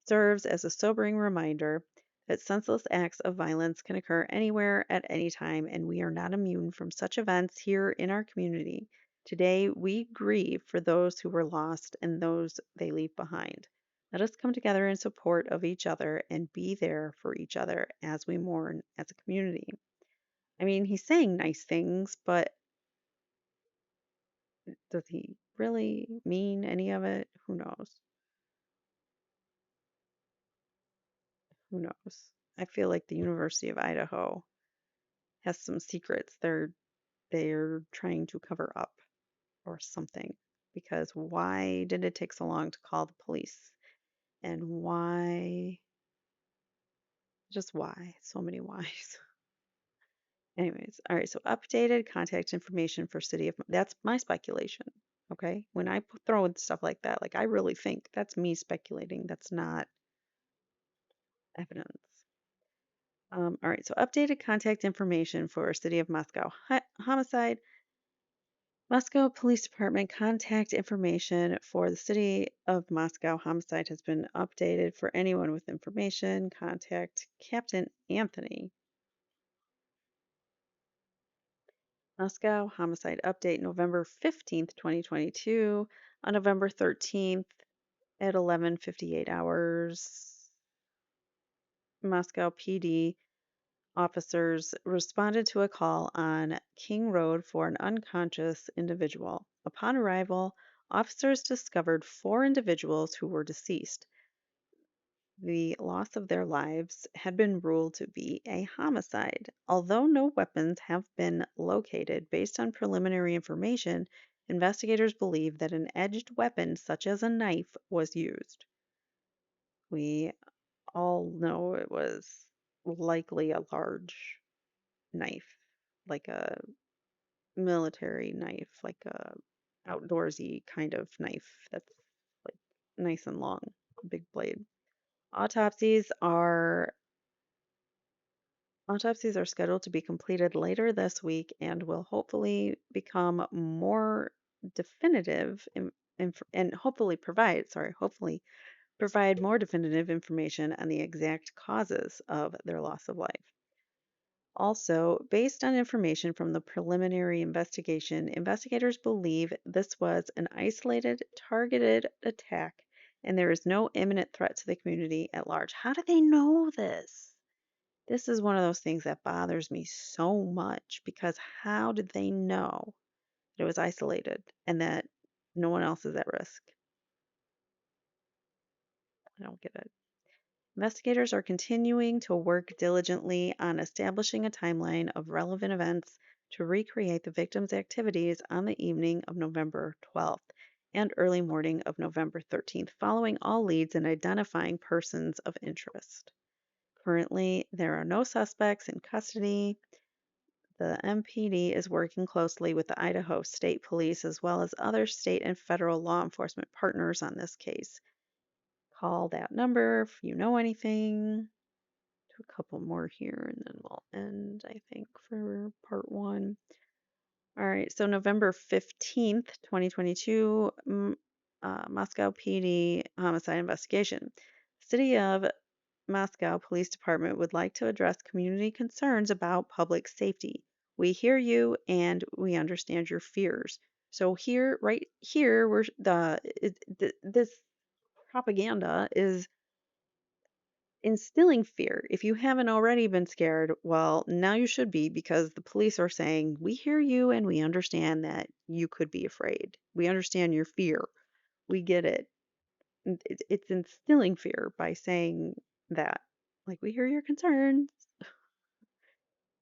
S1: serves as a sobering reminder that senseless acts of violence can occur anywhere at any time, and we are not immune from such events here in our community. Today, we grieve for those who were lost and those they leave behind. Let us come together in support of each other and be there for each other as we mourn as a community. I mean, he's saying nice things, but does he really mean any of it? Who knows? Who knows? I feel like the University of Idaho has some secrets they're trying to cover up or something. Because why did it take so long to call the police? And why? Just why? So many whys. Anyways, all right. So updated contact information for city of. That's my speculation. Okay. When I throw in stuff like that, like I really think that's me speculating. That's not evidence. All right. So updated contact information for city of Moscow homicide. Moscow Police Department contact information for the City of Moscow homicide has been updated. For anyone with information, contact Captain Anthony. Moscow homicide update November 15th, 2022. On November 13th at 11:58 hours, Moscow PD officers responded to a call on King Road for an unconscious individual. Upon arrival, officers discovered four individuals who were deceased. The loss of their lives had been ruled to be a homicide. Although no weapons have been located, based on preliminary information, investigators believe that an edged weapon, such as a knife, was used. We all know it was likely a large knife, like a military knife, like a outdoorsy kind of knife that's like nice and long, big blade. Autopsies are autopsies are scheduled to be completed later this week and will hopefully become more definitive and hopefully provide more definitive information on the exact causes of their loss of life. Also, based on information from the preliminary investigation, investigators believe this was an isolated, targeted attack and there is no imminent threat to the community at large. How do they know this? This is one of those things that bothers me so much because how did they know that it was isolated and that no one else is at risk? I don't get it. Investigators are continuing to work diligently on establishing a timeline of relevant events to recreate the victim's activities on the evening of November 12th and early morning of November 13th, following all leads and identifying persons of interest. Currently, there are no suspects in custody. The MPD is working closely with the Idaho State Police as well as other state and federal law enforcement partners on this case. Call that number if you know anything. Do a couple more here and then we'll end, I think, for part one. All right, so November 15th, 2022, Moscow PD homicide investigation. City of Moscow Police Department would like to address community concerns about public safety. We hear you and we understand your fears. So here, right here, this propaganda is instilling fear. If you haven't already been scared, well, now you should be because the police are saying, we hear you and we understand that you could be afraid. We understand your fear. We get it. It's instilling fear by saying that. Like, we hear your concerns.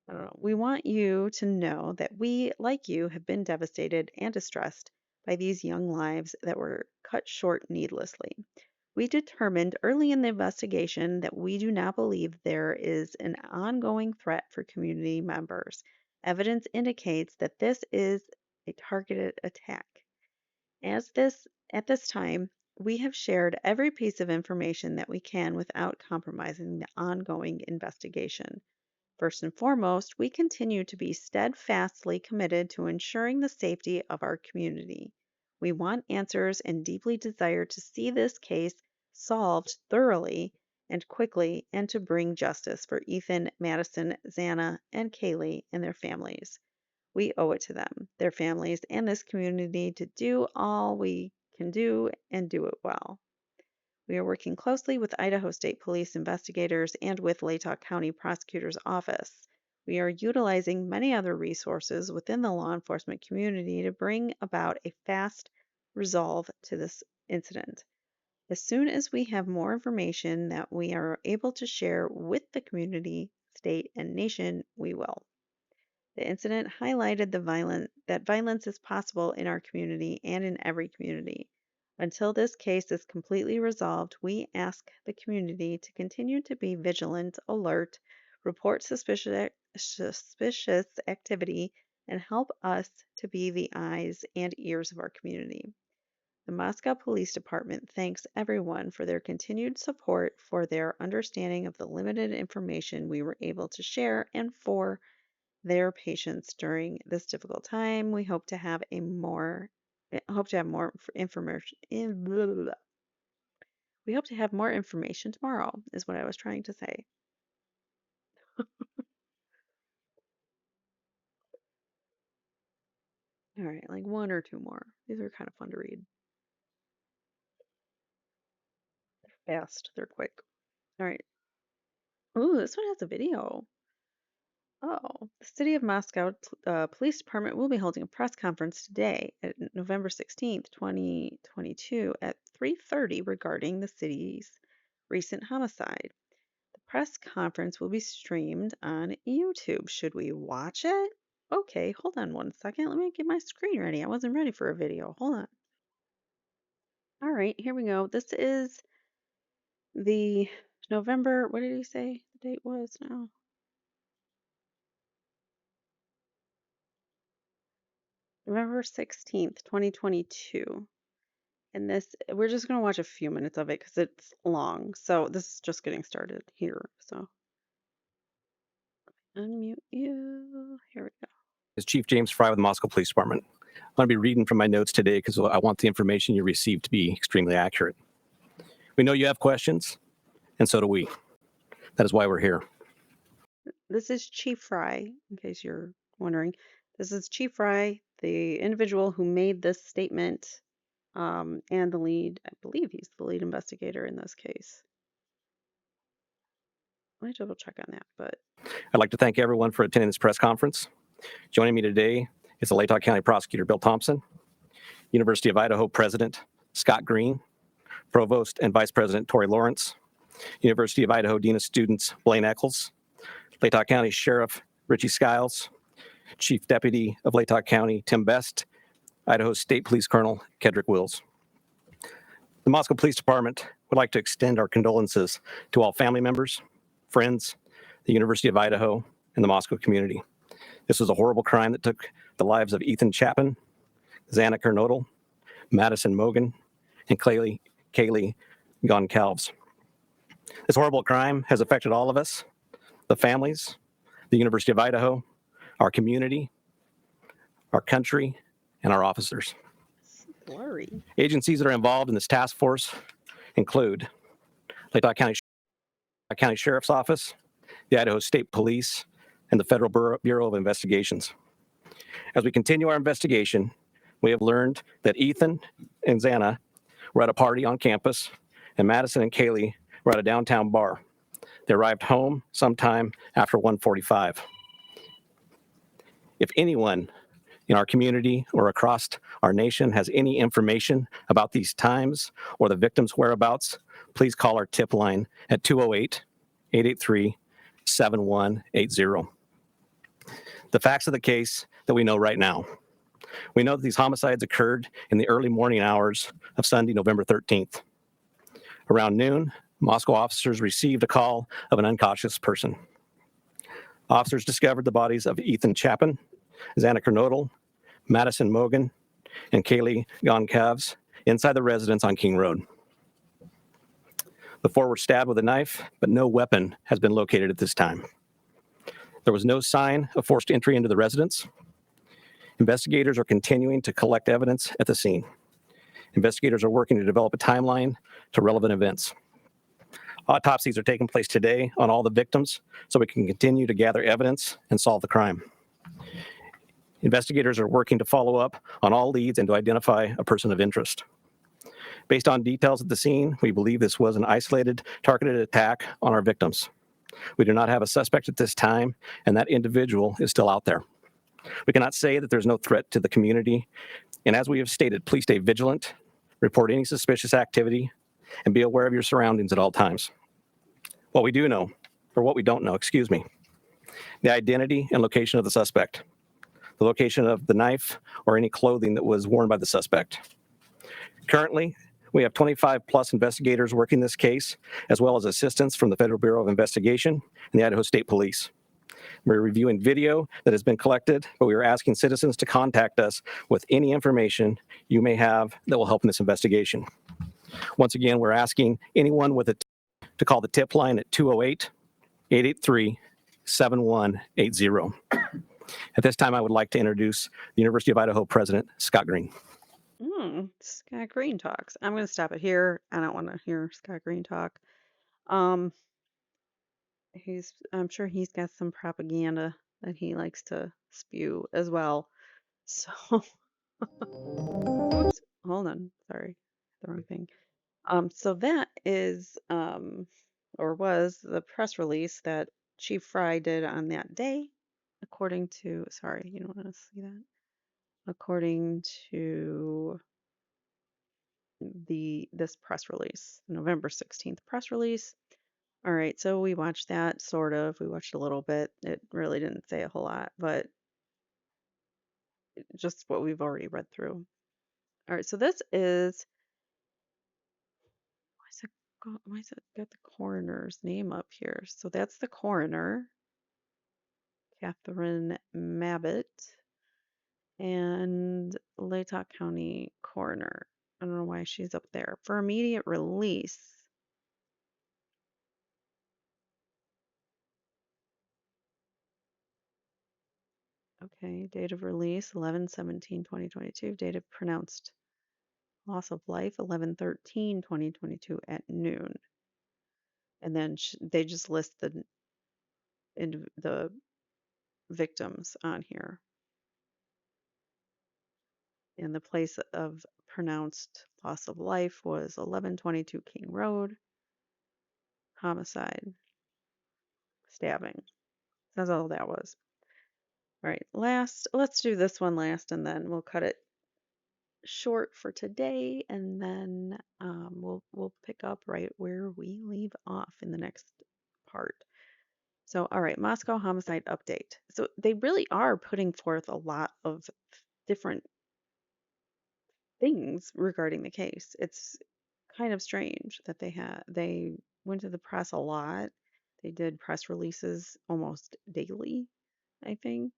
S1: I don't know. We want you to know that we, like you, have been devastated and distressed by these young lives that were cut short needlessly. We determined early in the investigation that we do not believe there is an ongoing threat for community members. Evidence indicates that this is a targeted attack. As this at this time, we have shared every piece of information that we can without compromising the ongoing investigation. First and foremost, we continue to be steadfastly committed to ensuring the safety of our community. We want answers and deeply desire to see this case solved thoroughly and quickly and to bring justice for Ethan, Madison, Xana, and Kaylee and their families. We owe it to them, their families, and this community to do all we can do and do it well. We are working closely with Idaho State Police investigators and with Latah County Prosecutor's Office. We are utilizing many other resources within the law enforcement community to bring about a fast resolve to this incident. As soon as we have more information that we are able to share with the community, state, and nation, we will. The incident highlighted that violence is possible in our community and in every community. Until this case is completely resolved, we ask the community to continue to be vigilant, alert, report suspicious activity, and help us to be the eyes and ears of our community. The Moscow Police Department thanks everyone for their continued support, for their understanding of the limited information we were able to share, and for their patience during this difficult time. We hope to have more information. We hope to have more information tomorrow, is what I was trying to say. All right, like one or two more. These are kind of fun to read. Fast, they're quick. All right. Ooh, this one has a video. Oh, the City of Moscow Police Department will be holding a press conference today, at November 16th, 2022, at 3:30 regarding the city's recent homicide. The press conference will be streamed on YouTube. Should we watch it? Okay, hold on one second. Let me get my screen ready. I wasn't ready for a video. Hold on. All right, here we go. This is the November, what did he say the date was now? November 16th, 2022. And this, we're just going to watch a few minutes of it because it's long. So this is just getting started here. So unmute you. Here we go.
S2: Is Chief James Fry with the Moscow Police Department. I'm going to be reading from my notes today because I want the information you receive to be extremely accurate. We know you have questions, and so do we. That is why we're here.
S1: This is Chief Fry, in case you're wondering. This is Chief Fry, the individual who made this statement, and the lead, I believe he's the lead investigator in this case. Let me double check on that, but
S2: I'd like to thank everyone for attending this press conference. Joining me today is the Latah County Prosecutor Bill Thompson, University of Idaho President Scott Green, Provost and Vice President Tori Lawrence, University of Idaho Dean of Students Blaine Eccles, Latah County Sheriff Richie Skiles, Chief Deputy of Latah County Tim Best, Idaho State Police Colonel Kedrick Wills. The Moscow Police Department would like to extend our condolences to all family members, friends, the University of Idaho, and the Moscow community. This was a horrible crime that took the lives of Ethan Chapman, Xana Kernodle, Madison Mogan, and Kaylee Goncalves. This horrible crime has affected all of us, the families, the University of Idaho, our community, our country, and our officers.
S1: blurry.
S2: Agencies that are involved in this task force include Latah County Sheriff's Office, the Idaho State Police, and the Federal Bureau of Investigations. As we continue our investigation, we have learned that Ethan and Xana were at a party on campus, and Madison and Kaylee were at a downtown bar. They arrived home sometime after 1:45. If anyone in our community or across our nation has any information about these times or the victims' whereabouts, please call our tip line at 208-883-7180. The facts of the case that we know right now. We know that these homicides occurred in the early morning hours of Sunday, November 13th. Around noon, Moscow officers received a call of an unconscious person. Officers discovered the bodies of Ethan Chapin, Xana Kernodle, Madison Mogan, and Kaylee Goncalves inside the residence on King Road. The four were stabbed with a knife, but no weapon has been located at this time. There was no sign of forced entry into the residence. Investigators are continuing to collect evidence at the scene. Investigators are working to develop a timeline to relevant events. Autopsies are taking place today on all the victims so we can continue to gather evidence and solve the crime. Investigators are working to follow up on all leads and to identify a person of interest. Based on details at the scene, we believe this was an isolated, targeted attack on our victims. We do not have a suspect at this time, and that individual is still out there. We cannot say that there's no threat to the community, and as we have stated, please stay vigilant, report any suspicious activity, and be aware of your surroundings at all times. What we do know, or what we don't know, the identity and location of the suspect, the location of the knife or any clothing that was worn by the suspect. Currently, we have 25 plus investigators working this case, as well as assistance from the Federal Bureau of Investigation and the Idaho State Police. We're reviewing video that has been collected, but we are asking citizens to contact us with any information you may have that will help in this investigation. Once again, we're asking anyone with a to call the tip line at 208-883-7180. At this time, I would like to introduce the University of Idaho President, Scott Green.
S1: Scott Green talks. I'm going to stop it here. I don't want to hear Scott Green talk. Um, I'm sure he's got some propaganda that he likes to spew as well. So, oops, hold on. Sorry, the wrong thing. So that is, or was the press release that Chief Fry did on that day, according to, sorry, you don't want to see that? According to this press release, November 16th press release. All right, so we watched that sort of. We watched a little bit. It really didn't say a whole lot, but just what we've already read through. All right, so this is why is it got the coroner's name up here? So that's the coroner, Catherine Mabbitt, and Latah County coroner. I don't know why she's up there. For immediate release. Okay, date of release 11/17/2022. Date of pronounced loss of life 11/13/2022 at noon. And then they just list the victims on here. And the place of pronounced loss of life was 1122 King Road. Homicide, stabbing. That's all that was. All right, let's do this one last, and then we'll cut it short for today, and then we'll pick up right where we leave off in the next part. So, all right, Moscow homicide update. So they really are putting forth a lot of different things regarding the case. It's kind of strange that they went to the press a lot. They did press releases almost daily, I think.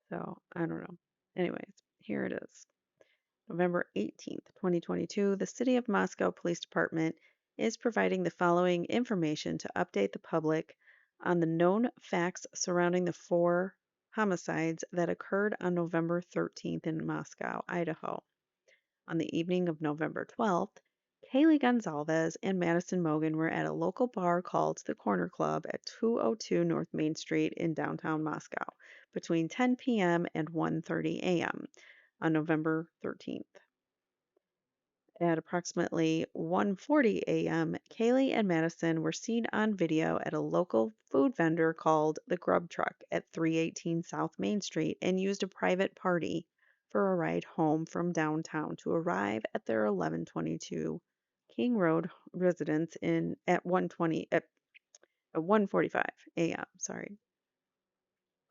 S1: So, I don't know. Anyways, here it is. November 18th, 2022, the City of Moscow Police Department is providing the following information to update the public on the known facts surrounding the four homicides that occurred on November 13th in Moscow, Idaho. On the evening of November 12th, Kaylee Gonzalez and Madison Mogan were at a local bar called the Corner Club at 202 North Main Street in downtown Moscow between 10 p.m. and 1:30 a.m. on November 13th. At approximately 1:40 a.m., Kaylee and Madison were seen on video at a local food vendor called the Grub Truck at 318 South Main Street and used a private party for a ride home from downtown to arrive at their 1122 King Road residence at 1:45 a.m. Sorry.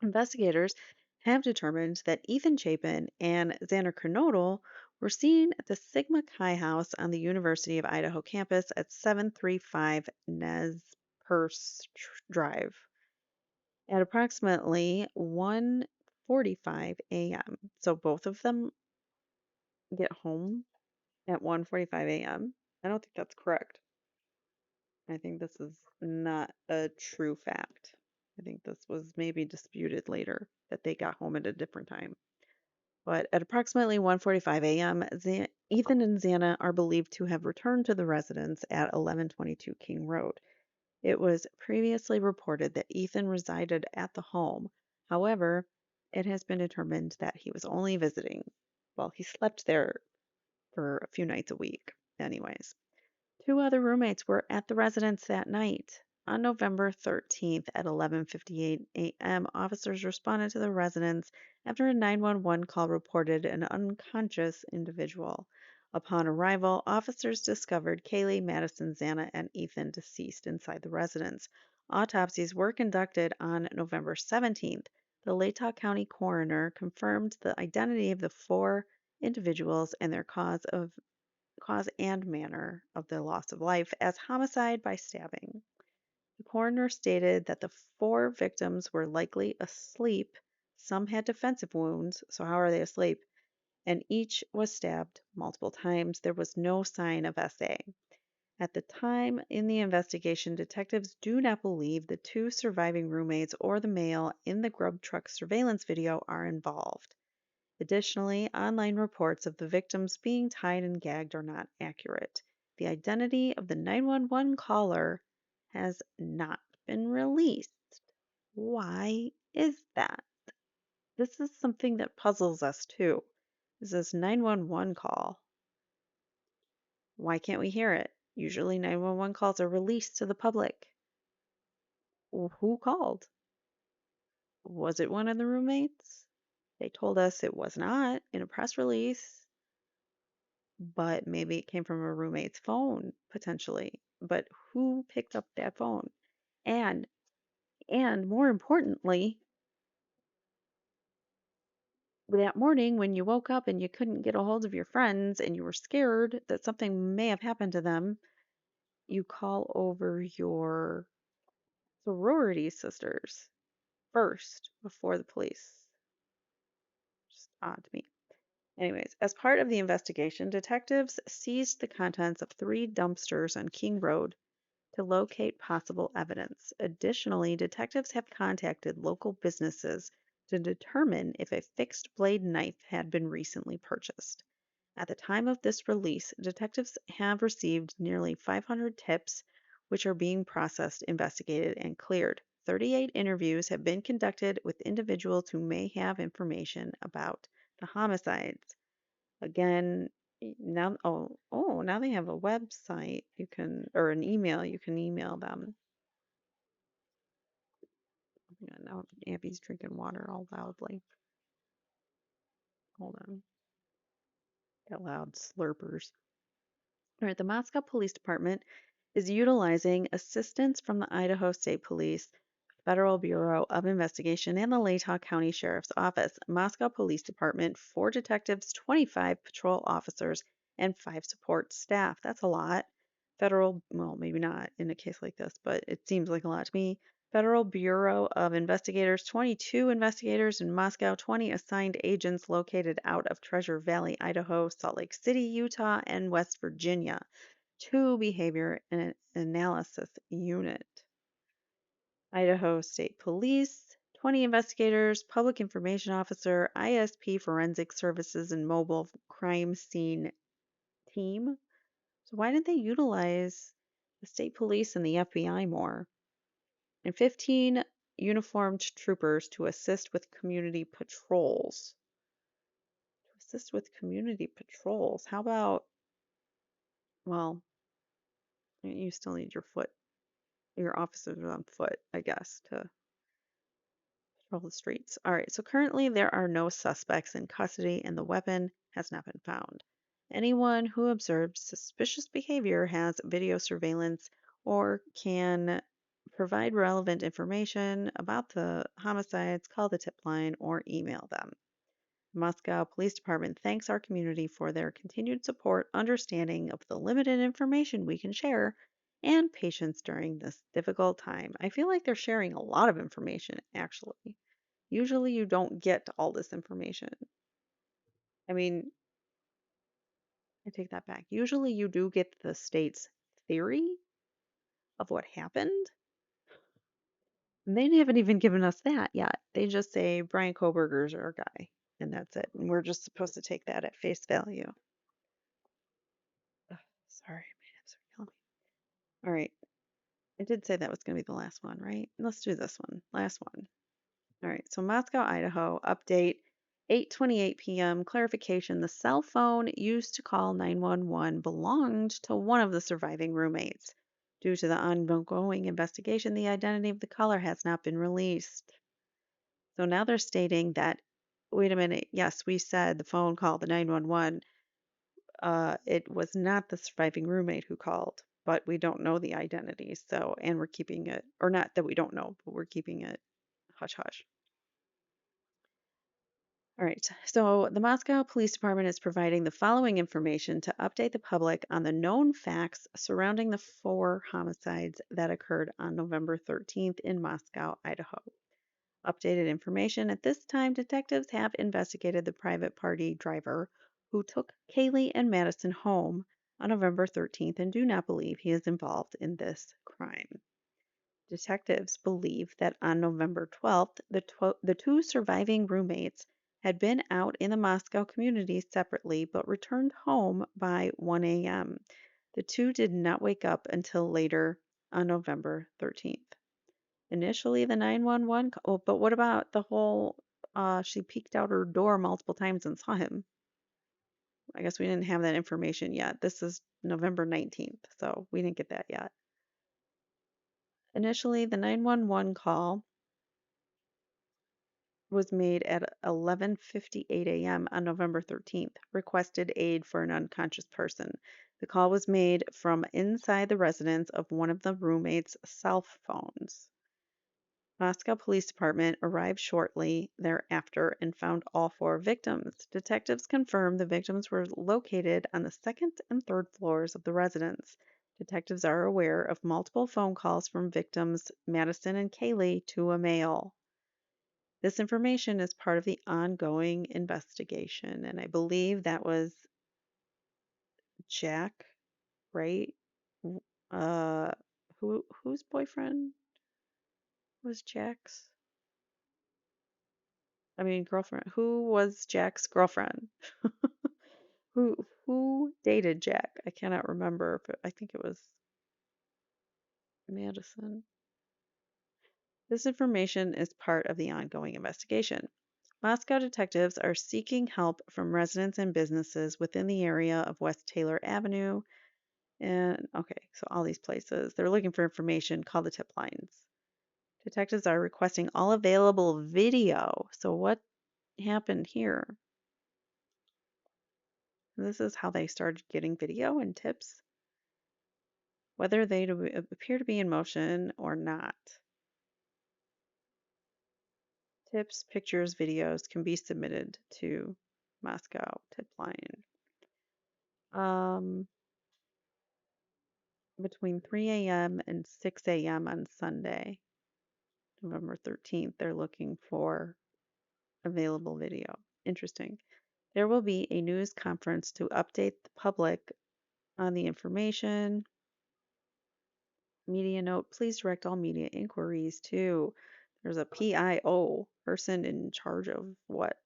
S1: Investigators have determined that Ethan Chapin and Xander Kernodle were seen at the Sigma Chi House on the University of Idaho campus at 735 Nez Perce Drive at approximately 1:45 a.m. So both of them get home at 1:45 a.m. I don't think that's correct. I think this is not a true fact. I think this was maybe disputed later that they got home at a different time. But at approximately 1:45 a.m., Ethan and Xana are believed to have returned to the residence at 1122 King Road. It was previously reported that Ethan resided at the home. However, it has been determined that he was only visiting. Well, he slept there for a few nights a week, anyways. Two other roommates were at the residence that night. On November 13th at 11:58 a.m., officers responded to the residence after a 911 call reported an unconscious individual. Upon arrival, officers discovered Kaylee, Madison, Xana, and Ethan deceased inside the residence. Autopsies were conducted on November 17th. The Latah County coroner confirmed the identity of the four individuals and their cause and manner of the loss of life as homicide by stabbing. The coroner stated that the four victims were likely asleep. Some had defensive wounds, so how are they asleep? And each was stabbed multiple times. There was no sign of SA. At the time in the investigation, detectives do not believe the two surviving roommates or the male in the grub truck surveillance video are involved. Additionally, online reports of the victims being tied and gagged are not accurate. The identity of the 911 caller has not been released. Why is that? This is something that puzzles us too. Is this 911 call? Why can't we hear it? Usually 911 calls are released to the public. Who called? Was it one of the roommates? They told us it was not in a press release. But maybe it came from a roommate's phone potentially. But who picked up that phone? And and more importantly, that morning when you woke up and you couldn't get a hold of your friends and you were scared that something may have happened to them, you call over your sorority sisters first before the police. Just odd to me. Anyways, as part of the investigation, detectives seized the contents of three dumpsters on King Road to locate possible evidence. Additionally, detectives have contacted local businesses to determine if a fixed blade knife had been recently purchased. At the time of this release, detectives have received nearly 500 tips, which are being processed, investigated, and cleared. 38 interviews have been conducted with individuals who may have information about the homicides. Again, now now they have a website you can or an email you can email them. Yeah, now Abby's drinking water all loudly. Hold on. Got loud slurpers. All right, the Moscow Police Department is utilizing assistance from the Idaho State Police, Federal Bureau of Investigation, and the Latah County Sheriff's Office. Moscow Police Department, 4 detectives, 25 patrol officers, and 5 support staff. That's a lot. Federal, well, maybe not in a case like this, but it seems like a lot to me. Federal Bureau of Investigators, 22 investigators in Moscow, 20 assigned agents located out of Treasure Valley, Idaho, Salt Lake City, Utah, and West Virginia. 2 behavior and analysis unit. Idaho State Police, 20 investigators, public information officer, ISP Forensic Services, and mobile crime scene team. So why didn't they utilize the state police and the FBI more? And 15 uniformed troopers to assist with community patrols. To assist with community patrols. How about, well, you still need your officers on foot, I guess, to patrol the streets. All right, so currently there are no suspects in custody and the weapon has not been found. Anyone who observed suspicious behavior has video surveillance or can provide relevant information about the homicides, call the tip line, or email them. Moscow Police Department thanks our community for their continued support, understanding of the limited information we can share, and patience during this difficult time. I feel like they're sharing a lot of information, actually. Usually, you don't get all this information. I mean, I take that back. Usually, you do get the state's theory of what happened. And they haven't even given us that yet. They just say Brian Kohberger's our guy, and that's it. And we're just supposed to take that at face value. Ugh, sorry, my hips are killing me. All right. I did say that was going to be the last one, right? Let's do this one. Last one. All right. So Moscow, Idaho, update 8:28 p.m. Clarification: the cell phone used to call 911 belonged to one of the surviving roommates. Due to the ongoing investigation, the identity of the caller has not been released. So now they're stating that, wait a minute, yes, we said the phone called the 911. It was not the surviving roommate who called, but we don't know the identity. So, and we're keeping it, or not that we don't know, but we're keeping it hush hush. All right. So the Moscow Police Department is providing the following information to update the public on the known facts surrounding the four homicides that occurred on November 13th in Moscow, Idaho. Updated information: at this time, detectives have investigated the private party driver who took Kaylee and Madison home on November 13th and do not believe he is involved in this crime. Detectives believe that on November 12th, the two surviving roommates had been out in the Moscow community separately but returned home by 1 a.m. The two did not wake up until later on November 13th. Initially, the 911 call, but what about the whole she peeked out her door multiple times and saw him? I guess we didn't have that information yet. This is November 19th, so we didn't get that yet. Initially, the 911 call was made at 11:58 a.m. on November 13th, requested aid for an unconscious person. The call was made from inside the residence of one of the roommates' cell phones. Moscow Police Department arrived shortly thereafter and found all four victims. Detectives confirmed the victims were located on the second and third floors of the residence. Detectives are aware of multiple phone calls from victims Madison and Kaylee to a male. This information is part of the ongoing investigation, and I believe that was Jack, right? Uh, whose boyfriend was Jack's? I mean, girlfriend. Who was Jack's girlfriend? Who dated Jack? I cannot remember, but I think it was Madison. This information is part of the ongoing investigation. Moscow detectives are seeking help from residents and businesses within the area of West Taylor Avenue. And okay, so all these places. They're looking for information. Call the tip lines. Detectives are requesting all available video. So what happened here? This is how they started getting video and tips, whether they appear to be in motion or not. Tips, pictures, videos can be submitted to Moscow tip line. Between 3 a.m. and 6 a.m. on Sunday, November 13th, they're looking for available video. Interesting. There will be a news conference to update the public on the information. Media note: please direct all media inquiries to. There's a PIO, person in charge of what?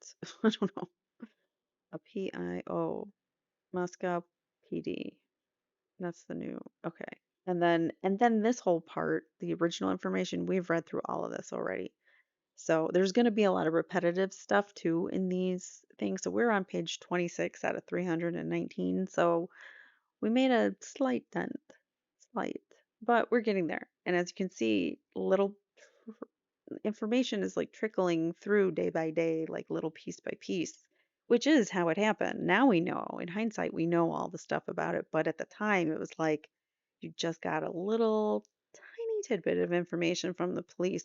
S1: I don't know. A PIO, Moscow PD. That's the new. Okay. And then this whole part, the original information, we've read through all of this already. So there's going to be a lot of repetitive stuff too in these things. So we're on page 26 out of 319. So we made a slight dent, slight, but we're getting there. And as you can see, little information is like trickling through day by day, like little piece by piece, which is how it happened. Now we know, in hindsight, we know all the stuff about it. But at the time, it was like you just got a little tidbit of information from the police,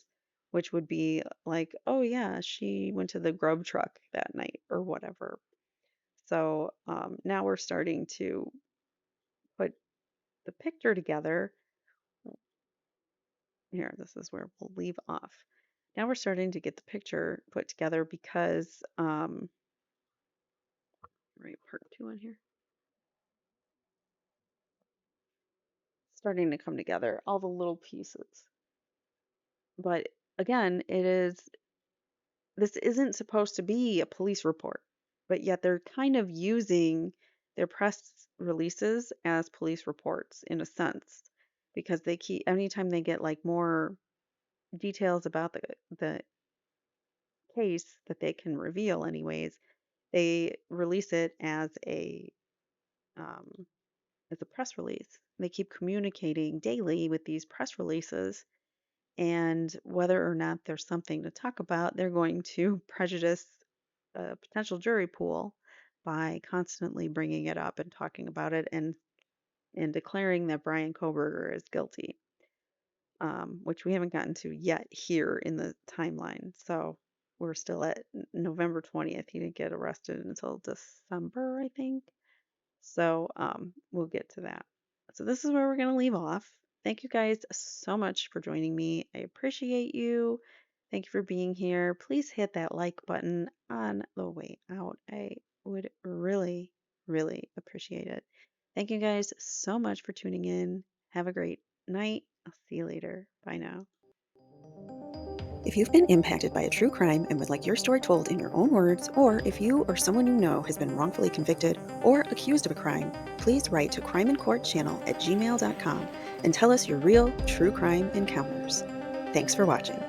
S1: which would be like, oh, yeah, she went to the grub truck that night or whatever. So now we're starting to put the picture together. Here, this is where we'll leave off. Now we're starting to get the picture put together because, right, part two on here, starting to come together, all the little pieces. But again, this isn't supposed to be a police report, but yet they're kind of using their press releases as police reports in a sense, because they keep, anytime they get like more details about the case that they can reveal anyways, they release it um, as a press release. They keep communicating daily with these press releases, and whether or not there's something to talk about, they're going to prejudice a potential jury pool by constantly bringing it up and talking about it and declaring that Bryan Kohberger is guilty, which we haven't gotten to yet here in the timeline. So we're still at November 20th. He didn't get arrested until December, I think. So we'll get to that. So this is where we're going to leave off. Thank you guys so much for joining me. I appreciate you. Thank you for being here. Please hit that like button on the way out. I would really, really appreciate it. Thank you guys so much for tuning in. Have a great night. I'll see you later. Bye now.
S3: If you've been impacted by a true crime and would like your story told in your own words, or if you or someone you know has been wrongfully convicted or accused of a crime, please write to crimeincourtchannel@gmail.com and tell us your real true crime encounters. Thanks for watching.